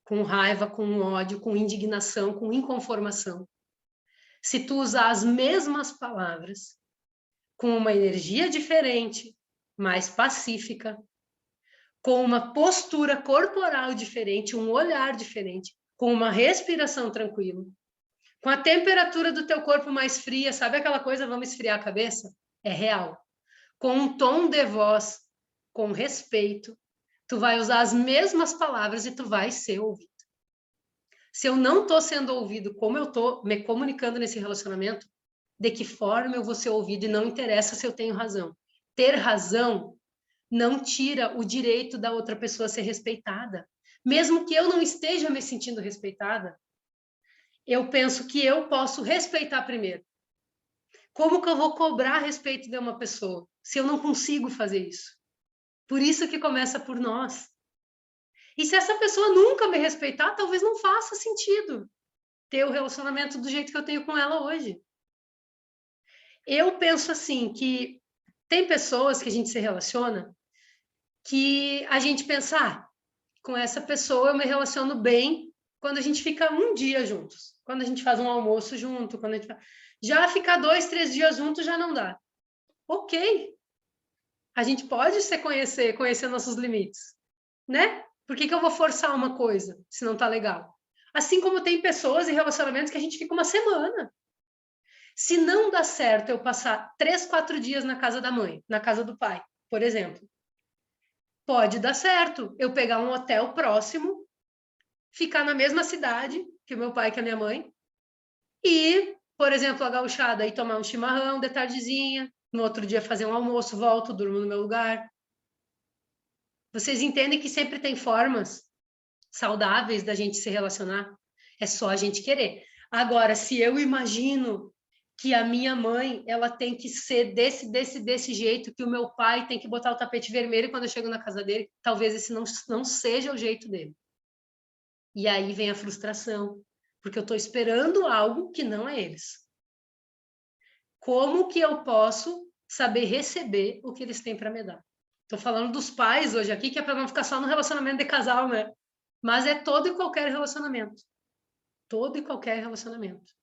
com raiva, com ódio, com indignação, com inconformação. Se tu usar as mesmas palavras, com uma energia diferente, mais pacífica, com uma postura corporal diferente, um olhar diferente, com uma respiração tranquila, com a temperatura do teu corpo mais fria, sabe aquela coisa, vamos esfriar a cabeça? É real. Com um tom de voz, com respeito, tu vai usar as mesmas palavras e tu vai ser ouvido. Se eu não estou sendo ouvido como eu estou me comunicando nesse relacionamento, de que forma eu vou ser ouvido e não interessa se eu tenho razão. Ter razão não tira o direito da outra pessoa ser respeitada. Mesmo que eu não esteja me sentindo respeitada, eu penso que eu posso respeitar primeiro. Como que eu vou cobrar respeito de uma pessoa se eu não consigo fazer isso? Por isso que começa por nós. E se essa pessoa nunca me respeitar, talvez não faça sentido ter o relacionamento do jeito que eu tenho com ela hoje. Eu penso assim, que tem pessoas que a gente se relaciona que a gente pensa, com essa pessoa eu me relaciono bem quando a gente fica um dia juntos, quando a gente faz um almoço junto, quando a gente já ficar 2, 3 dias juntos já não dá. Ok, a gente pode se conhecer nossos limites, né? Por que eu vou forçar uma coisa se não tá legal? Assim como tem pessoas e relacionamentos que a gente fica uma semana. Se não dá certo eu passar 3, 4 dias na casa da mãe, na casa do pai, por exemplo, pode dar certo eu pegar um hotel próximo, ficar na mesma cidade que o meu pai e que a minha mãe, e, por exemplo, a gauchada, ir tomar um chimarrão de tardezinha, no outro dia fazer um almoço, volto, durmo no meu lugar. Vocês entendem que sempre tem formas saudáveis da gente se relacionar? É só a gente querer. Agora, se eu imagino que a minha mãe, ela tem que ser desse jeito, que o meu pai tem que botar o tapete vermelho quando eu chego na casa dele, talvez esse não seja o jeito dele. E aí vem a frustração, porque eu estou esperando algo que não é eles. Como que eu posso saber receber o que eles têm para me dar? Estou falando dos pais hoje aqui, que é para não ficar só no relacionamento de casal, né? Mas é todo e qualquer relacionamento. Todo e qualquer relacionamento.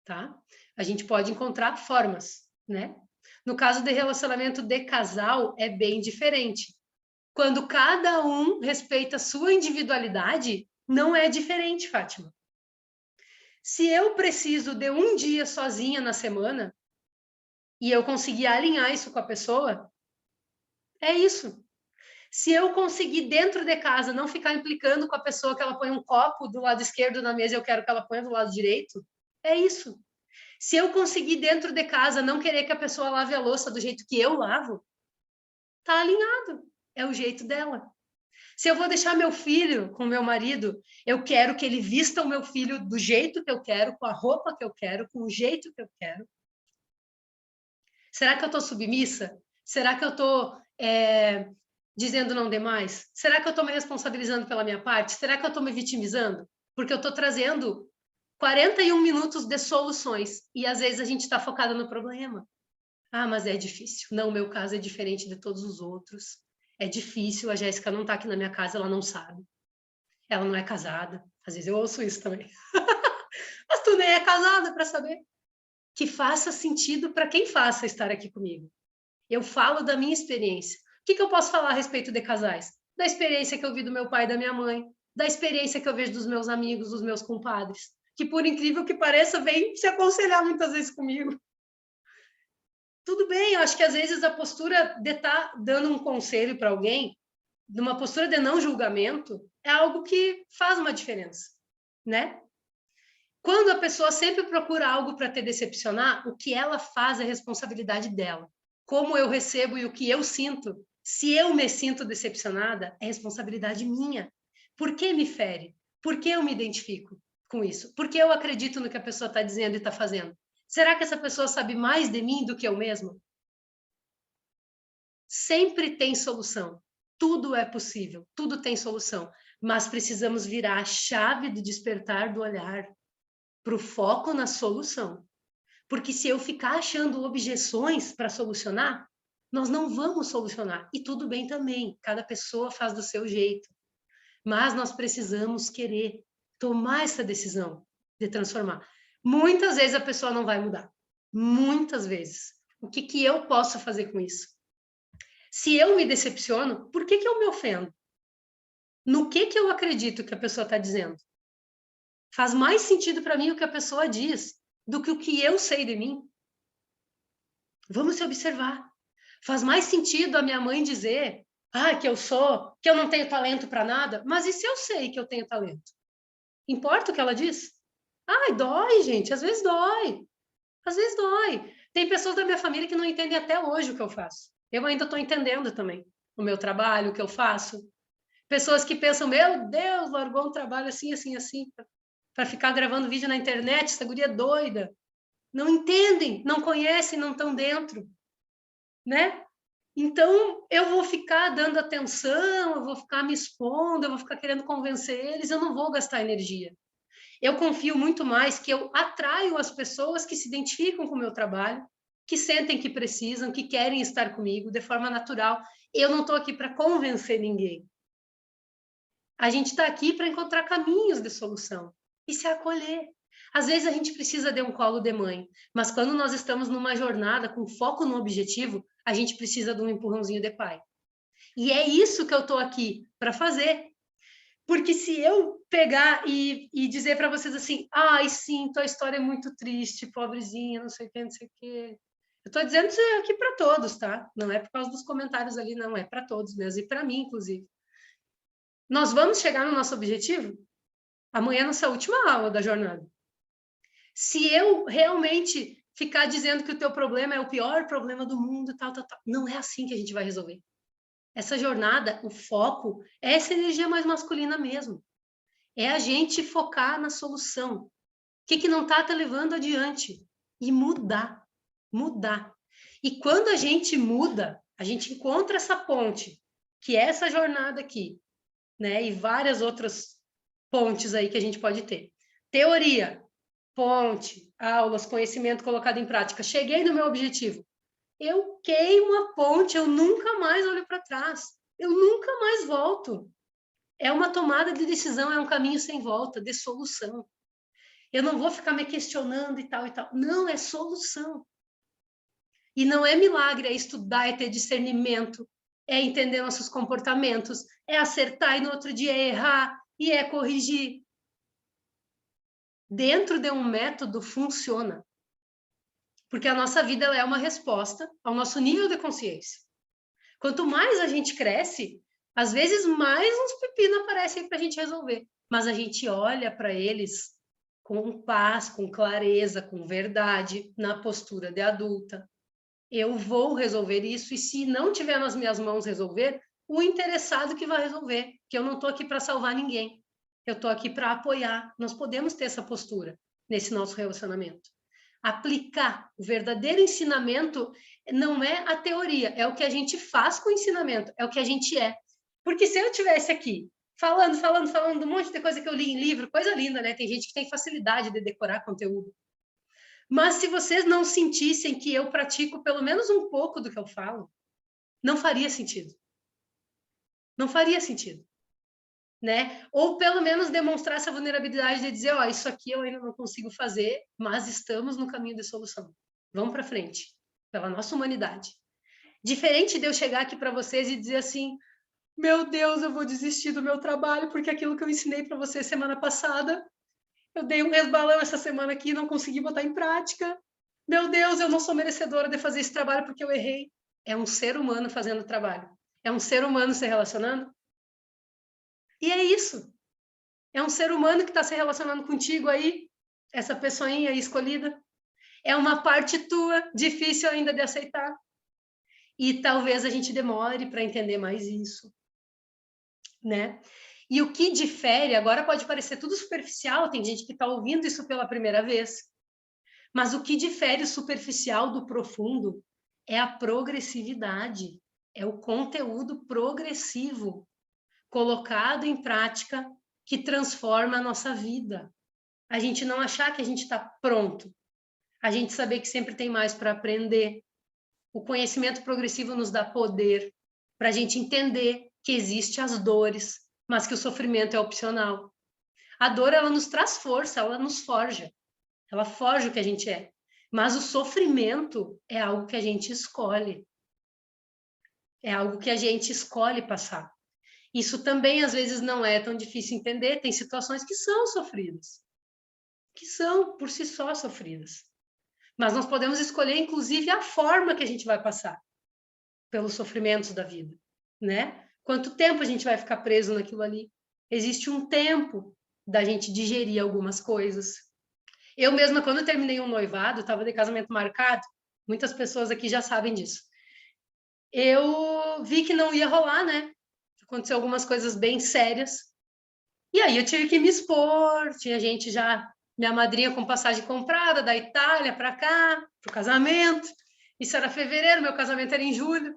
Tá? A gente pode encontrar formas, né? No caso de relacionamento de casal, é bem diferente. Quando cada um respeita a sua individualidade, não é diferente, Fátima. Se eu preciso de um dia sozinha na semana e eu conseguir alinhar isso com a pessoa, é isso. Se eu conseguir dentro de casa não ficar implicando com a pessoa que ela põe um copo do lado esquerdo na mesa e eu quero que ela ponha do lado direito, é isso. Se eu conseguir dentro de casa não querer que a pessoa lave a louça do jeito que eu lavo, tá alinhado. É o jeito dela. Se eu vou deixar meu filho com meu marido, eu quero que ele vista o meu filho do jeito que eu quero, com a roupa que eu quero, com o jeito que eu quero. Será que eu estou submissa? Será que eu estou dizendo não demais? Será que eu estou me responsabilizando pela minha parte? Será que eu estou me vitimizando? Porque eu estou trazendo 41 minutos de soluções e às vezes a gente está focada no problema. Ah, mas é difícil. Não, o meu caso é diferente de todos os outros. É difícil, a Jéssica não está aqui na minha casa, ela não sabe. Ela não é casada. Às vezes eu ouço isso também. Mas tu nem é casada para saber. Que faça sentido para quem faça estar aqui comigo. Eu falo da minha experiência. O que eu posso falar a respeito de casais? Da experiência que eu vi do meu pai e da minha mãe, da experiência que eu vejo dos meus amigos, dos meus compadres, que por incrível que pareça, vem se aconselhar muitas vezes comigo. Tudo bem, eu acho que às vezes a postura de estar dando um conselho para alguém, numa postura de não julgamento, é algo que faz uma diferença, né? Quando a pessoa sempre procura algo para te decepcionar, o que ela faz é responsabilidade dela. Como eu recebo e o que eu sinto, se eu me sinto decepcionada, é responsabilidade minha. Por que me fere? Por que eu me identifico com isso? Por que eu acredito no que a pessoa está dizendo e está fazendo? Será que essa pessoa sabe mais de mim do que eu mesmo? Sempre tem solução. Tudo é possível, tudo tem solução. Mas precisamos virar a chave do despertar do olhar para o foco na solução. Porque se eu ficar achando objeções para solucionar, nós não vamos solucionar. E tudo bem também, cada pessoa faz do seu jeito. Mas nós precisamos querer tomar essa decisão de transformar. Muitas vezes a pessoa não vai mudar. Muitas vezes. O que eu posso fazer com isso? Se eu me decepciono, por que eu me ofendo? No que eu acredito que a pessoa está dizendo? Faz mais sentido para mim o que a pessoa diz do que o que eu sei de mim. Vamos se observar. Faz mais sentido a minha mãe dizer que eu não tenho talento para nada, mas e se eu sei que eu tenho talento? Importa o que ela diz? Ai, dói, gente, às vezes dói. Às vezes dói. Tem pessoas da minha família que não entendem até hoje o que eu faço. Eu ainda estou entendendo também o meu trabalho, o que eu faço. Pessoas que pensam, meu Deus, largou um trabalho assim, assim, assim, para ficar gravando vídeo na internet, essa guria é doida. Não entendem, não conhecem, não estão dentro, né? Então, eu vou ficar dando atenção, eu vou ficar me expondo, eu vou ficar querendo convencer eles, eu não vou gastar energia. Eu confio muito mais que eu atraio as pessoas que se identificam com o meu trabalho, que sentem que precisam, que querem estar comigo de forma natural. Eu não estou aqui para convencer ninguém. A gente está aqui para encontrar caminhos de solução e se acolher. Às vezes a gente precisa de um colo de mãe, mas quando nós estamos numa jornada com foco no objetivo, a gente precisa de um empurrãozinho de pai. E é isso que eu estou aqui para fazer. Porque se eu pegar e dizer para vocês assim, ai, sim, tua história é muito triste, pobrezinha, não sei o que, não sei o que. Eu estou dizendo isso aqui para todos, tá? Não é por causa dos comentários ali, não, é para todos mesmo, e para mim, inclusive. Nós vamos chegar no nosso objetivo amanhã, nossa última aula da jornada. Se eu realmente ficar dizendo que o teu problema é o pior problema do mundo, tal, não é assim que a gente vai resolver. Essa jornada, o foco, é essa energia mais masculina mesmo. É a gente focar na solução. O que não está te levando adiante? E mudar. Mudar. E quando a gente muda, a gente encontra essa ponte, que é essa jornada aqui, né? E várias outras pontes aí que a gente pode ter. Teoria, ponte, aulas, conhecimento colocado em prática. Cheguei no meu objetivo. Eu queimo a ponte, eu nunca mais olho para trás. Eu nunca mais volto. É uma tomada de decisão, é um caminho sem volta, de solução. Eu não vou ficar me questionando e tal e tal. Não, é solução. E não é milagre, é estudar, é ter discernimento, é entender nossos comportamentos, é acertar e no outro dia é errar e é corrigir. Dentro de um método funciona. Porque a nossa vida ela é uma resposta ao nosso nível de consciência. Quanto mais a gente cresce, às vezes mais uns pepinos aparecem para a gente resolver. Mas a gente olha para eles com paz, com clareza, com verdade, na postura de adulta. Eu vou resolver isso, e se não tiver nas minhas mãos resolver, o interessado que vai resolver, que eu não estou aqui para salvar ninguém. Eu estou aqui para apoiar. Nós podemos ter essa postura nesse nosso relacionamento. Aplicar o verdadeiro ensinamento não é a teoria, é o que a gente faz com o ensinamento, é o que a gente é. Porque se eu tivesse aqui falando um monte de coisa que eu li em livro, coisa linda, né? Tem gente que tem facilidade de decorar conteúdo. Mas se vocês não sentissem que eu pratico pelo menos um pouco do que eu falo, não faria sentido. Não faria sentido. Né? Ou pelo menos demonstrar essa vulnerabilidade de dizer, ó, isso aqui eu ainda não consigo fazer, mas estamos no caminho de solução. Vamos para frente, pela nossa humanidade. Diferente de eu chegar aqui para vocês e dizer assim, meu Deus, eu vou desistir do meu trabalho porque aquilo que eu ensinei para vocês semana passada, eu dei um resbalão essa semana aqui e não consegui botar em prática. Meu Deus, eu não sou merecedora de fazer esse trabalho porque eu errei. É um ser humano fazendo o trabalho. É um ser humano se relacionando. E é isso. É um ser humano que está se relacionando contigo aí, essa pessoinha aí escolhida. É uma parte tua, difícil ainda de aceitar. E talvez a gente demore para entender mais isso, né? E o que difere, agora pode parecer tudo superficial, tem gente que está ouvindo isso pela primeira vez, mas o que difere o superficial do profundo é a progressividade, é o conteúdo progressivo colocado em prática que transforma a nossa vida. A gente não achar que a gente está pronto, a gente saber que sempre tem mais para aprender. O conhecimento progressivo nos dá poder para a gente entender que existem as dores, mas que o sofrimento é opcional. A dor, ela nos traz força, ela nos forja, ela forja o que a gente é. Mas o sofrimento é algo que a gente escolhe. É algo que a gente escolhe passar. Isso também, às vezes, não é tão difícil entender. Tem situações que são sofridas, que são, por si só, sofridas. Mas nós podemos escolher, inclusive, a forma que a gente vai passar pelos sofrimentos da vida, né? Quanto tempo a gente vai ficar preso naquilo ali? Existe um tempo da gente digerir algumas coisas. Eu mesma, quando eu terminei um noivado, estava de casamento marcado, muitas pessoas aqui já sabem disso. Eu vi que não ia rolar, né? Aconteceu algumas coisas bem sérias. E aí eu tive que me expor, tinha gente já, minha madrinha com passagem comprada da Itália para cá, para o casamento. Isso era fevereiro, meu casamento era em julho.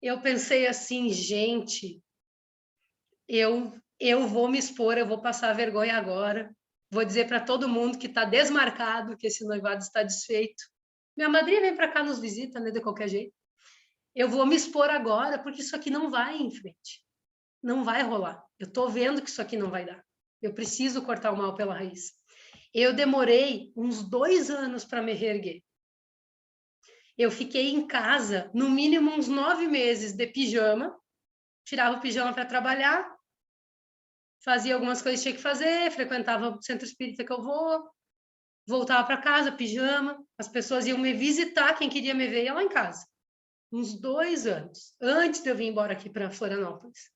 Eu pensei assim, gente, eu vou me expor, eu vou passar vergonha agora. Vou dizer para todo mundo que está desmarcado, que esse noivado está desfeito. Minha madrinha vem para cá nos visita, né, de qualquer jeito. Eu vou me expor agora, porque isso aqui não vai em frente. Não vai rolar. Eu estou vendo que isso aqui não vai dar. Eu preciso cortar o mal pela raiz. Eu demorei uns 2 anos para me reerguer. Eu fiquei em casa, no mínimo uns 9 meses de pijama, tirava o pijama para trabalhar, fazia algumas coisas que tinha que fazer, frequentava o centro espírita que eu vou, voltava para casa, pijama, as pessoas iam me visitar, quem queria me ver ia lá em casa. Uns 2 anos, antes de eu vir embora aqui para Florianópolis.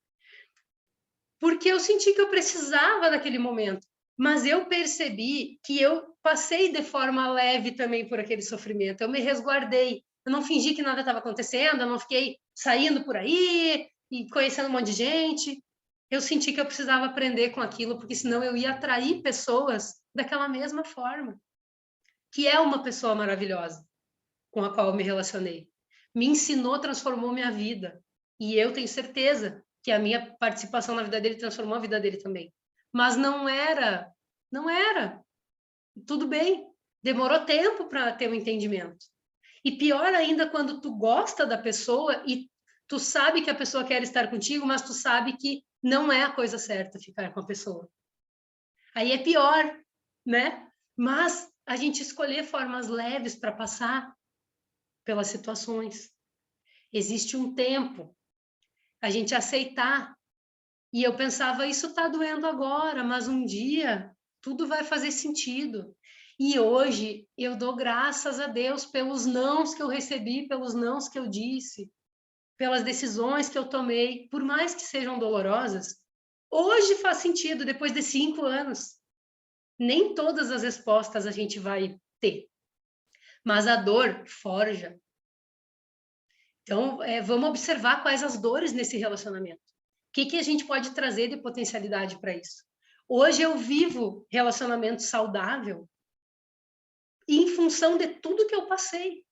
Porque eu senti que eu precisava naquele momento, mas eu percebi que eu passei de forma leve também por aquele sofrimento, eu me resguardei, eu não fingi que nada estava acontecendo, eu não fiquei saindo por aí e conhecendo um monte de gente. Eu senti que eu precisava aprender com aquilo, porque senão eu ia atrair pessoas daquela mesma forma, que é uma pessoa maravilhosa com a qual eu me relacionei. Me ensinou, transformou minha vida. E eu tenho certeza que a minha participação na vida dele transformou a vida dele também. Mas não era. Tudo bem. Demorou tempo para ter um entendimento. E pior ainda quando tu gosta da pessoa e tu sabe que a pessoa quer estar contigo, mas tu sabe que não é a coisa certa ficar com a pessoa. Aí é pior, né? Mas a gente escolher formas leves para passar pelas situações. Existe um tempo a gente aceitar. E eu pensava, isso está doendo agora, mas um dia tudo vai fazer sentido. E hoje eu dou graças a Deus pelos nãos que eu recebi, pelos nãos que eu disse, pelas decisões que eu tomei, por mais que sejam dolorosas. Hoje faz sentido, depois de 5 anos. Nem todas as respostas a gente vai ter, mas a dor forja. Então, vamos observar quais as dores nesse relacionamento. O que a gente pode trazer de potencialidade para isso? Hoje eu vivo relacionamento saudável em função de tudo que eu passei.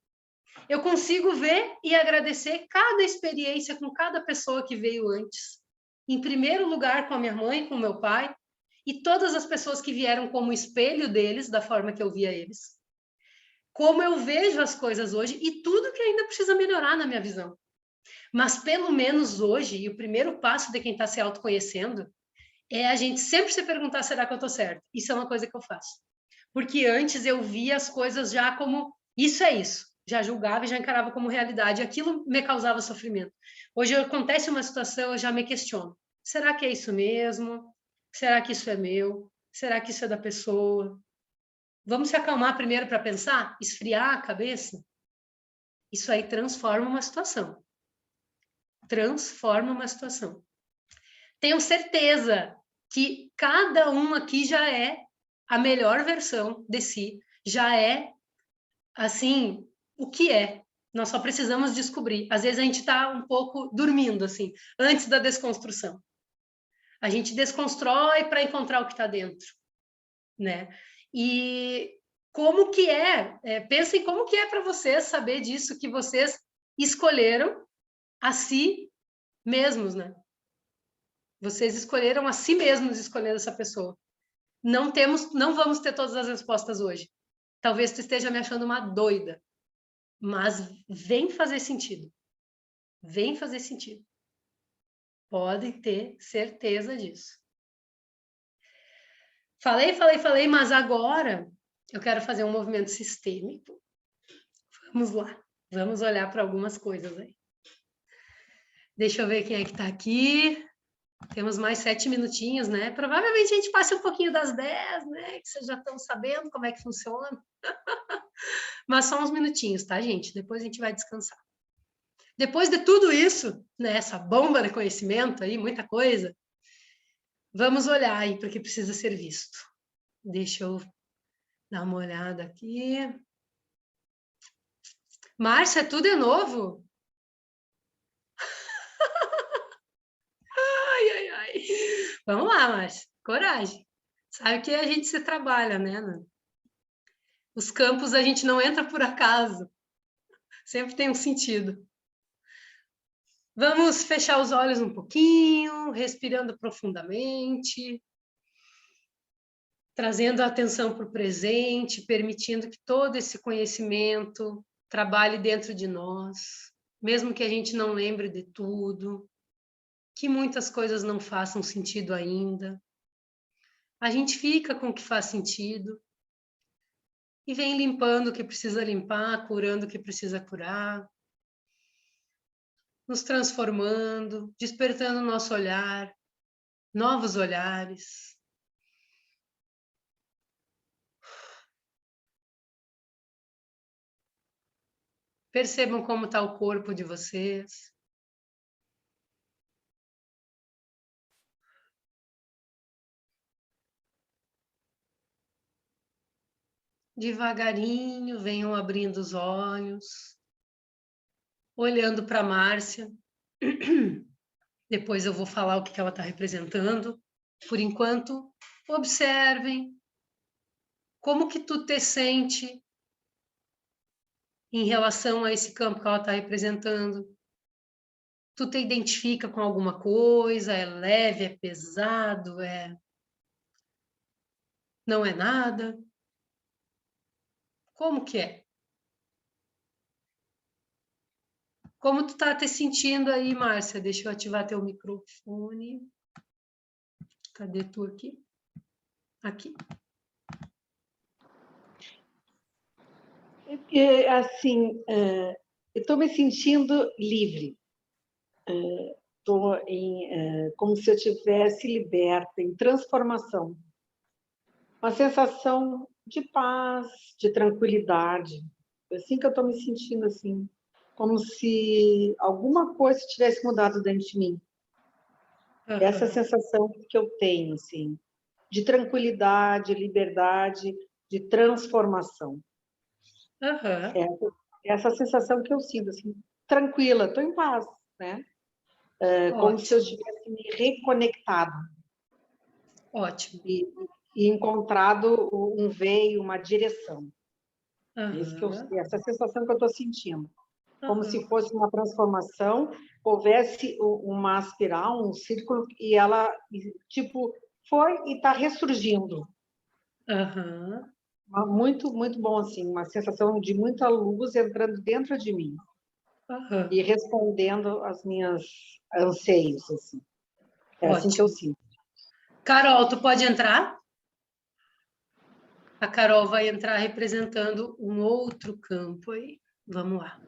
Eu consigo ver e agradecer cada experiência com cada pessoa que veio antes. Em primeiro lugar, com a minha mãe, com o meu pai, e todas as pessoas que vieram como espelho deles, da forma que eu via eles. Como eu vejo as coisas hoje e tudo que ainda precisa melhorar na minha visão. Mas pelo menos hoje, e o primeiro passo de quem está se autoconhecendo, é a gente sempre se perguntar, será que eu estou certo? Isso é uma coisa que eu faço. Porque antes eu via as coisas já como, isso é isso. Já julgava e já encarava como realidade. E aquilo me causava sofrimento. Hoje acontece uma situação, eu já me questiono. Será que é isso mesmo? Será que isso é meu? Será que isso é da pessoa? Vamos se acalmar primeiro para pensar? Esfriar a cabeça? Isso aí transforma uma situação. Transforma uma situação. Tenho certeza que cada um aqui já é a melhor versão de si, já é, assim, o que é. Nós só precisamos descobrir. Às vezes a gente está um pouco dormindo, assim, antes da desconstrução. A gente desconstrói para encontrar o que está dentro, né? E como que pensem como que é para vocês saber disso, que vocês escolheram a si mesmos, né? Vocês escolheram a si mesmos escolhendo essa pessoa. Não vamos ter todas as respostas hoje. Talvez tu esteja me achando uma doida, mas vem fazer sentido. Vem fazer sentido. Pode ter certeza disso. Falei, mas agora eu quero fazer um movimento sistêmico. Vamos lá. Vamos olhar para algumas coisas aí. Deixa eu ver quem é que está aqui. Temos mais 7 minutinhos, né? Provavelmente a gente passe um pouquinho das 10, né? Que vocês já estão sabendo como é que funciona. Mas só uns minutinhos, tá, gente? Depois a gente vai descansar. Depois de tudo isso, né? Essa bomba de conhecimento aí, muita coisa, vamos olhar aí para o que precisa ser visto. Deixa eu dar uma olhada aqui. Márcia, é tudo de novo? Ai, ai, ai. Vamos lá, Márcia. Coragem. Sabe que a gente se trabalha, né? Os campos a gente não entra por acaso. Sempre tem um sentido. Vamos fechar os olhos um pouquinho, respirando profundamente, trazendo a atenção para o presente, permitindo que todo esse conhecimento trabalhe dentro de nós, mesmo que a gente não lembre de tudo, que muitas coisas não façam sentido ainda. A gente fica com o que faz sentido e vem limpando o que precisa limpar, curando o que precisa curar, nos transformando, despertando o nosso olhar, novos olhares. Percebam como está o corpo de vocês. Devagarinho, venham abrindo os olhos, olhando para a Márcia. Depois eu vou falar o que ela está representando. Por enquanto, observem como que tu te sente em relação a esse campo que ela está representando. Tu te identifica com alguma coisa? É leve, é pesado, não é nada? Como que é? Como tu tá te sentindo aí, Márcia? Deixa eu ativar teu microfone. Cadê tu aqui? Aqui. Assim, eu estou me sentindo livre. estou como se eu estivesse liberta, em transformação. Uma sensação de paz, de tranquilidade. É assim que eu estou me sentindo, assim, como se alguma coisa tivesse mudado dentro de mim. Essa sensação que eu tenho, assim, de tranquilidade, liberdade, de transformação. Essa sensação que eu sinto, assim, tranquila, estou em paz, né? Como se eu estivesse me reconectado. Ótimo. E encontrado um veio, uma direção. Isso que essa sensação que eu estou sentindo. Como se fosse uma transformação, houvesse uma espiral, um círculo, e ela, tipo, foi e está ressurgindo. Muito, muito bom, assim, uma sensação de muita luz entrando dentro de mim. E respondendo às minhas anseios, assim. É assim que eu sinto. Carol, tu pode entrar? A Carol vai entrar representando um outro campo aí. Vamos lá.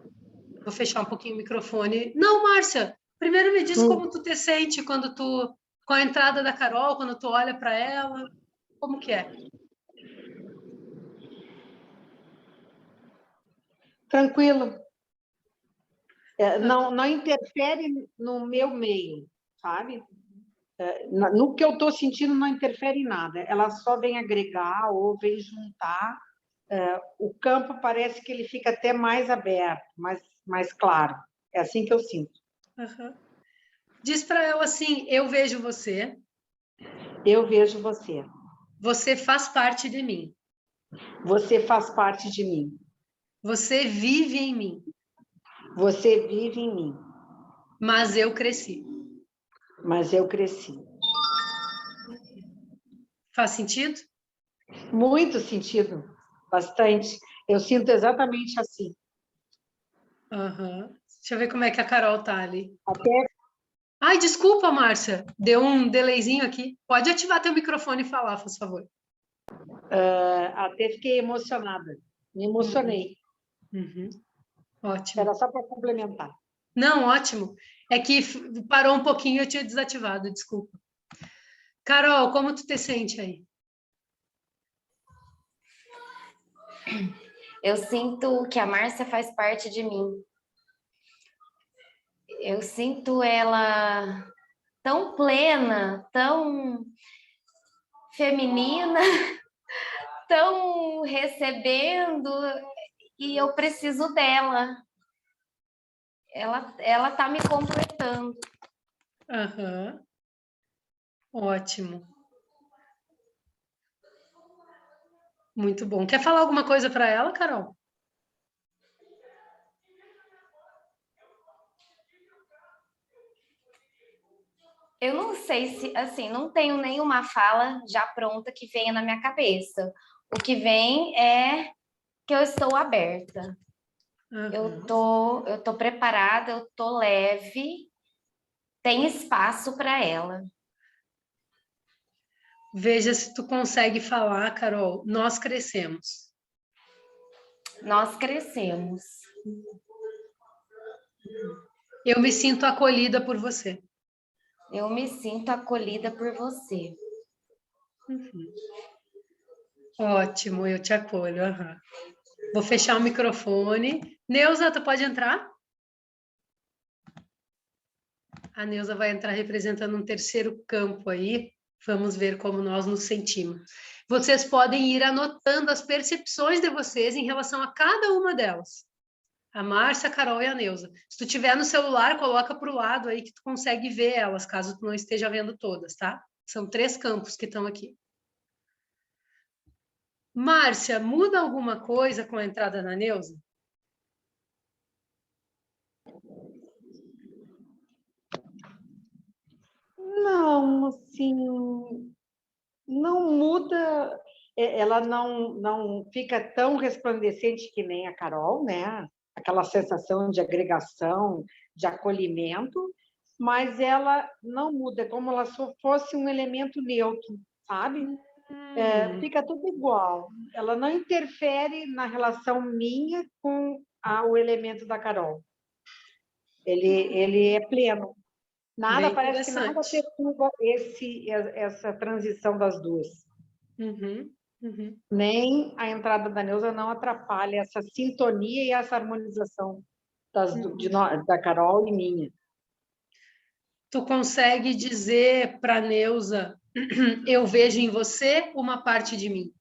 Vou fechar um pouquinho o microfone. Não, Márcia, primeiro me diz como tu te sente quando tu, com a entrada da Carol, quando tu olha para ela, como que é? Tranquilo. Não interfere no meu meio, sabe? No que eu estou sentindo, não interfere em nada. Ela só vem agregar ou vem juntar. O campo parece que ele fica até mais aberto, mais claro. É assim que eu sinto. Diz para ela assim: eu vejo você. Eu vejo você. Você faz parte de mim. Você faz parte de mim. Você vive em mim. Você vive em mim. Mas eu cresci. Mas eu cresci. Faz sentido? Muito sentido. Bastante. Eu sinto exatamente assim. Deixa eu ver como é que a Carol tá ali. Até... Ai, desculpa, Márcia. Deu um delayzinho aqui. Pode ativar teu microfone e falar, por favor. Até fiquei emocionada. Me emocionei. Ótimo. Era só para complementar. Não, ótimo. É que parou um pouquinho e eu tinha desativado, desculpa. Carol, como tu te sente aí? Eu sinto que a Márcia faz parte de mim. Eu sinto ela tão plena, tão feminina, tão recebendo, e eu preciso dela. Ela tá me completando. Ótimo. Muito bom. Quer falar alguma coisa para ela, Carol? Eu não sei se, assim, não tenho nenhuma fala já pronta que venha na minha cabeça. O que vem é que eu estou aberta. Eu tô preparada, eu tô leve, tem espaço para ela. Veja se tu consegue falar, Carol. Nós crescemos. Nós crescemos. Eu me sinto acolhida por você. Eu me sinto acolhida por você. Ótimo, eu te acolho. Vou fechar o microfone. Neuza, tu pode entrar? A Neuza vai entrar representando um terceiro campo aí. Vamos ver como nós nos sentimos. Vocês podem ir anotando as percepções de vocês em relação a cada uma delas. A Márcia, a Carol e a Neuza. Se tu tiver no celular, coloca para o lado aí que tu consegue ver elas, caso tu não esteja vendo todas, tá? São 3 campos que estão aqui. Márcia, muda alguma coisa com a entrada na Neuza? Não, assim, não muda. Ela não fica tão resplandecente que nem a Carol, né? Aquela sensação de agregação, de acolhimento, mas ela não muda, é como ela só fosse um elemento neutro, sabe? Fica tudo igual. Ela não interfere na relação minha com o elemento da Carol. Ele é pleno. Nada, Bem parece que nada interessante. perturba essa transição das duas. Uhum, uhum. Nem a entrada da Neuza não atrapalha essa sintonia e essa harmonização da Carol e minha. Tu consegue dizer para a Neuza, eu vejo em você uma parte de mim.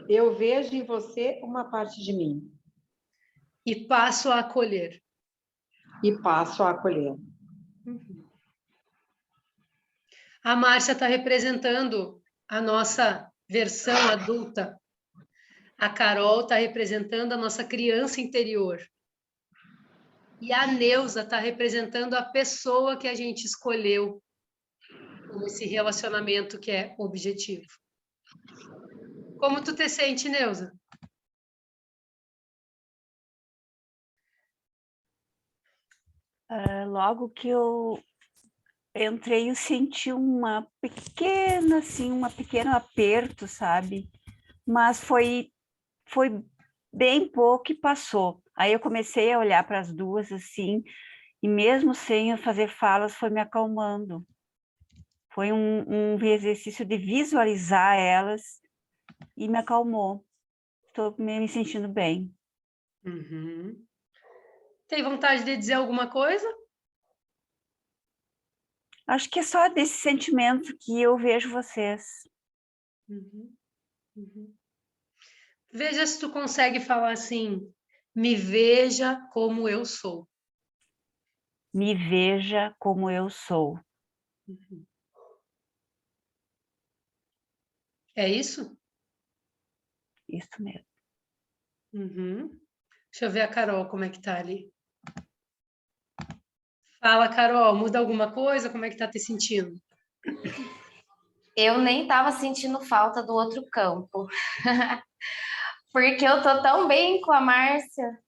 Eu vejo em você uma parte de mim. E passo a acolher. E passo a acolher. Uhum. A Márcia está representando a nossa versão adulta. A Carol está representando a nossa criança interior. E a Neuza está representando a pessoa que a gente escolheu como esse relacionamento que é objetivo. Como tu te sente, Neuza? Logo que eu entrei, eu senti uma pequena, assim, um pequeno aperto, sabe? Mas foi bem pouco e passou. Aí eu comecei a olhar para as duas, assim, e mesmo sem eu fazer falas, foi me acalmando. Foi um exercício de visualizar elas e me acalmou. Estou me sentindo bem. Uhum. Tem vontade de dizer alguma coisa? Acho que é só desse sentimento que eu vejo vocês. Uhum. Uhum. Veja se tu consegue falar assim, me veja como eu sou. Me veja como eu sou. Uhum. É isso? Isso mesmo. Uhum. Deixa eu ver a Carol como é que tá ali. Fala, Carol, muda alguma coisa? Como é que tá te sentindo? Eu nem estava sentindo falta do outro campo. Porque eu tô tão bem com a Márcia.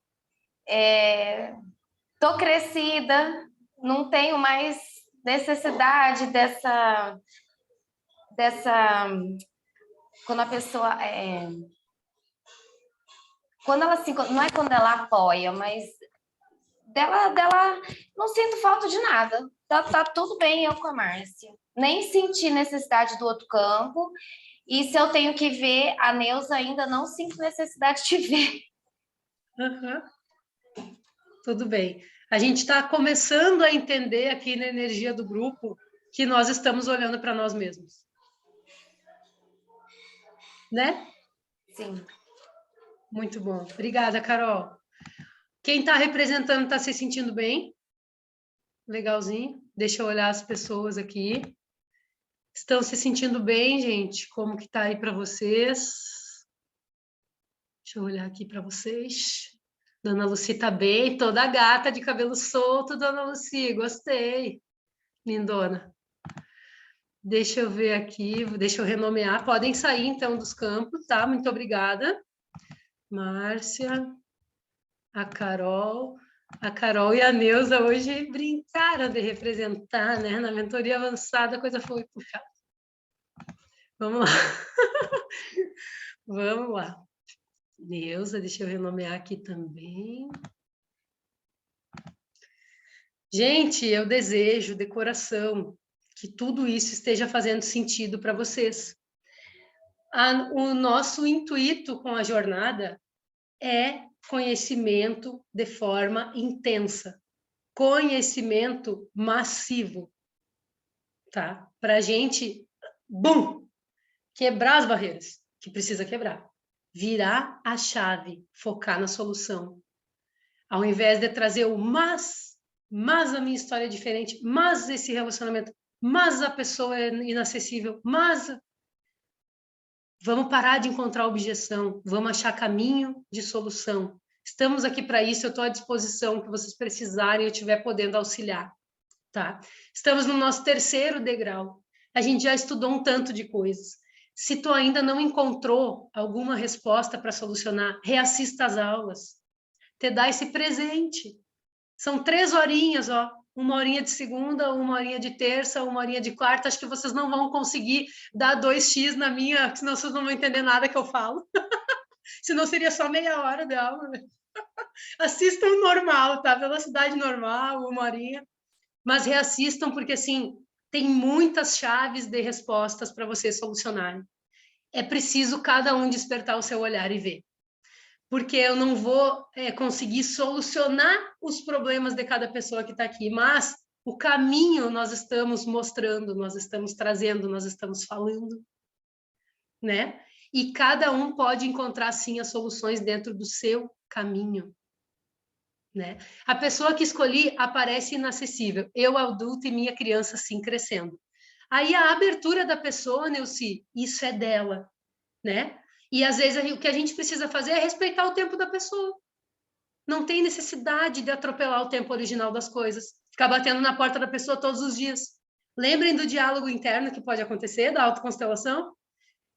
Tô crescida, não tenho mais necessidade dessa quando a pessoa quando ela se, não é quando ela apoia, mas dela não sinto falta de nada. Tá tudo bem eu com a Márcia. Nem senti necessidade do outro campo. E se eu tenho que ver a Neuza, ainda não sinto necessidade de ver. Uhum. Tudo bem. A gente está começando a entender aqui na energia do grupo que nós estamos olhando para nós mesmos. Né? Sim. Muito bom. Obrigada, Carol. Quem está representando está se sentindo bem? Legalzinho. Deixa eu olhar as pessoas aqui. Estão se sentindo bem, gente? Como que tá aí para vocês? Deixa eu olhar aqui para vocês. Dona Lucy tá bem, toda gata de cabelo solto, Dona Lucy, gostei. Lindona. Deixa eu ver aqui, deixa eu renomear. Podem sair, então, dos campos, tá? Muito obrigada. Márcia, a Carol e a Neuza hoje brincaram de representar, né? Na mentoria avançada a coisa foi puxada. Vamos lá. Vamos lá. Neuza, deixa eu renomear aqui também. Gente, eu desejo de coração que tudo isso esteja fazendo sentido para vocês. O nosso intuito com a jornada é conhecimento de forma intensa, conhecimento massivo, tá? Para a gente, bum, quebrar as barreiras que precisa quebrar, virar a chave, focar na solução, ao invés de trazer o mas a minha história é diferente, mas esse relacionamento, mas a pessoa é inacessível, mas vamos parar de encontrar objeção, vamos achar caminho de solução. Estamos aqui para isso, eu estou à disposição, que vocês precisarem, eu estiver podendo auxiliar, tá? Estamos no nosso terceiro degrau. A gente já estudou um tanto de coisas. Se tu ainda não encontrou alguma resposta para solucionar, reassista às aulas. Te dá esse presente. São 3 horinhas, ó. 1 horinha de segunda, 1 horinha de terça, 1 horinha de quarta. Acho que vocês não vão conseguir dar 2x na minha, senão vocês não vão entender nada que eu falo. Senão seria só meia hora de aula. Né? Assistam normal, tá? Velocidade normal, 1 horinha. mas reassistam porque, assim, tem muitas chaves de respostas para vocês solucionarem. É preciso cada um despertar o seu olhar e ver. Porque eu não vou conseguir solucionar os problemas de cada pessoa que está aqui, mas o caminho nós estamos mostrando, nós estamos trazendo, nós estamos falando, né? E cada um pode encontrar, sim, as soluções dentro do seu caminho, né? A pessoa que escolhi aparece inacessível. Eu, adulto, e minha criança, sim, crescendo. Aí a abertura da pessoa, Neuci, isso é dela, né? E às vezes o que a gente precisa fazer é respeitar o tempo da pessoa. Não tem necessidade de atropelar o tempo original das coisas, ficar batendo na porta da pessoa todos os dias. Lembrem do diálogo interno que pode acontecer, da autoconstelação?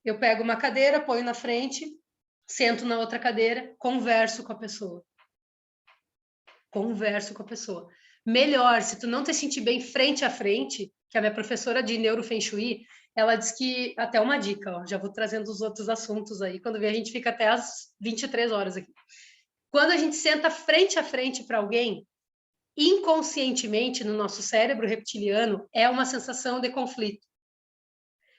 Eu pego uma cadeira, ponho na frente, sento na outra cadeira, converso com a pessoa. Converso com a pessoa. Melhor, se tu não te sentir bem frente a frente, que a minha professora de Neuro Feng Shui, ela diz que, até uma dica, ó, já vou trazendo os outros assuntos aí, quando vê a gente fica até às 23 horas aqui. Quando a gente senta frente a frente para alguém, inconscientemente no nosso cérebro reptiliano, é uma sensação de conflito.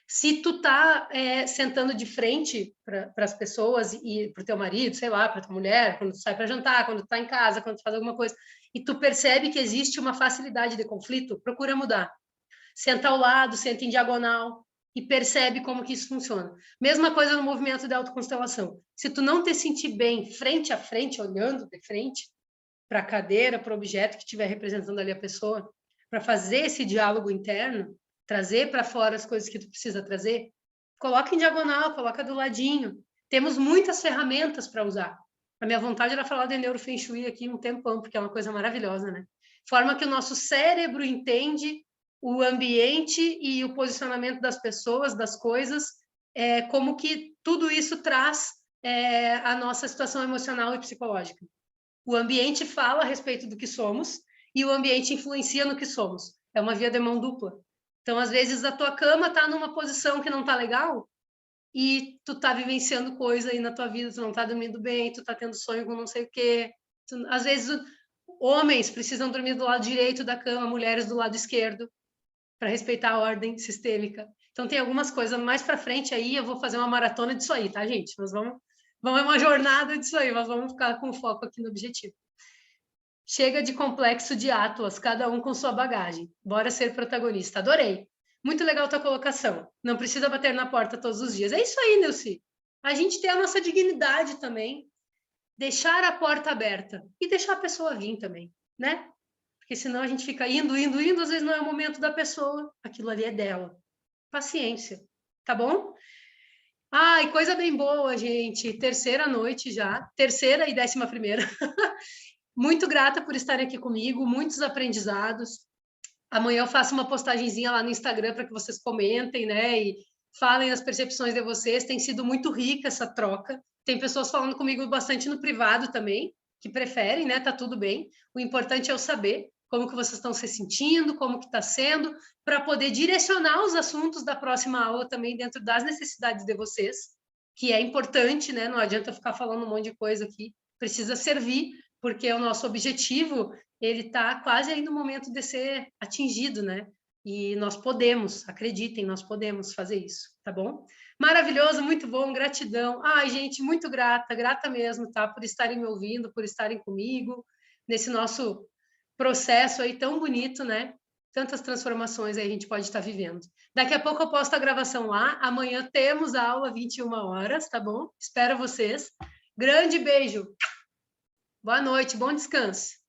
Se tu tá sentando de frente para as pessoas e para o teu marido, sei lá, para tua mulher, quando tu sai para jantar, quando tu tá em casa, quando tu faz alguma coisa, e tu percebe que existe uma facilidade de conflito, procura mudar. Senta ao lado, senta em diagonal e percebe como que isso funciona. Mesma coisa no movimento de autoconstelação. Se tu não te sentir bem frente a frente, olhando de frente para a cadeira, para o objeto que estiver representando ali a pessoa, para fazer esse diálogo interno, trazer para fora as coisas que tu precisa trazer, coloca em diagonal, coloca do ladinho. Temos muitas ferramentas para usar. A minha vontade era falar de Neuro Feng Shui aqui um tempão, porque é uma coisa maravilhosa, né? Forma que o nosso cérebro entende o ambiente e o posicionamento das pessoas, das coisas, como que tudo isso traz a nossa situação emocional e psicológica. O ambiente fala a respeito do que somos e o ambiente influencia no que somos. É uma via de mão dupla. Então, às vezes, a tua cama está numa posição que não está legal e tu está vivenciando coisa aí na tua vida, tu não está dormindo bem, tu está tendo sonho com não sei o quê. Às vezes, homens precisam dormir do lado direito da cama, mulheres do lado esquerdo, para respeitar a ordem sistêmica. Então, tem algumas coisas mais para frente aí, eu vou fazer uma maratona disso aí, tá, gente? Nós vamos uma jornada disso aí, mas vamos ficar com foco aqui no objetivo. Chega de complexo de Atlas, cada um com sua bagagem. Bora ser protagonista. Adorei. Muito legal tua colocação. Não precisa bater na porta todos os dias. É isso aí, Neuci. A gente tem a nossa dignidade também. Deixar a porta aberta. E deixar a pessoa vir também, né? Porque senão a gente fica indo, às vezes não é o momento da pessoa. Aquilo ali é dela. Paciência. Tá bom? Ai, coisa bem boa, gente. Terceira noite já. Terceira e 11ª. Muito grata por estarem aqui comigo, muitos aprendizados. Amanhã eu faço uma postagenzinha lá no Instagram para que vocês comentem, né? E falem as percepções de vocês. Tem sido muito rica essa troca. Tem pessoas falando comigo bastante no privado também, que preferem, né? Tá tudo bem. O importante é eu saber como que vocês estão se sentindo, como que está sendo, para poder direcionar os assuntos da próxima aula também dentro das necessidades de vocês, que é importante, né? Não adianta eu ficar falando um monte de coisa aqui. Precisa servir, porque o nosso objetivo, ele está quase aí no momento de ser atingido, né? E nós podemos, acreditem, nós podemos fazer isso, tá bom? Maravilhoso, muito bom, gratidão. Ai, gente, muito grata mesmo, tá? Por estarem me ouvindo, por estarem comigo, nesse nosso processo aí tão bonito, né? Tantas transformações aí a gente pode estar vivendo. Daqui a pouco eu posto a gravação lá, amanhã temos a aula 21 horas, tá bom? Espero vocês. Grande beijo! Boa noite, bom descanso.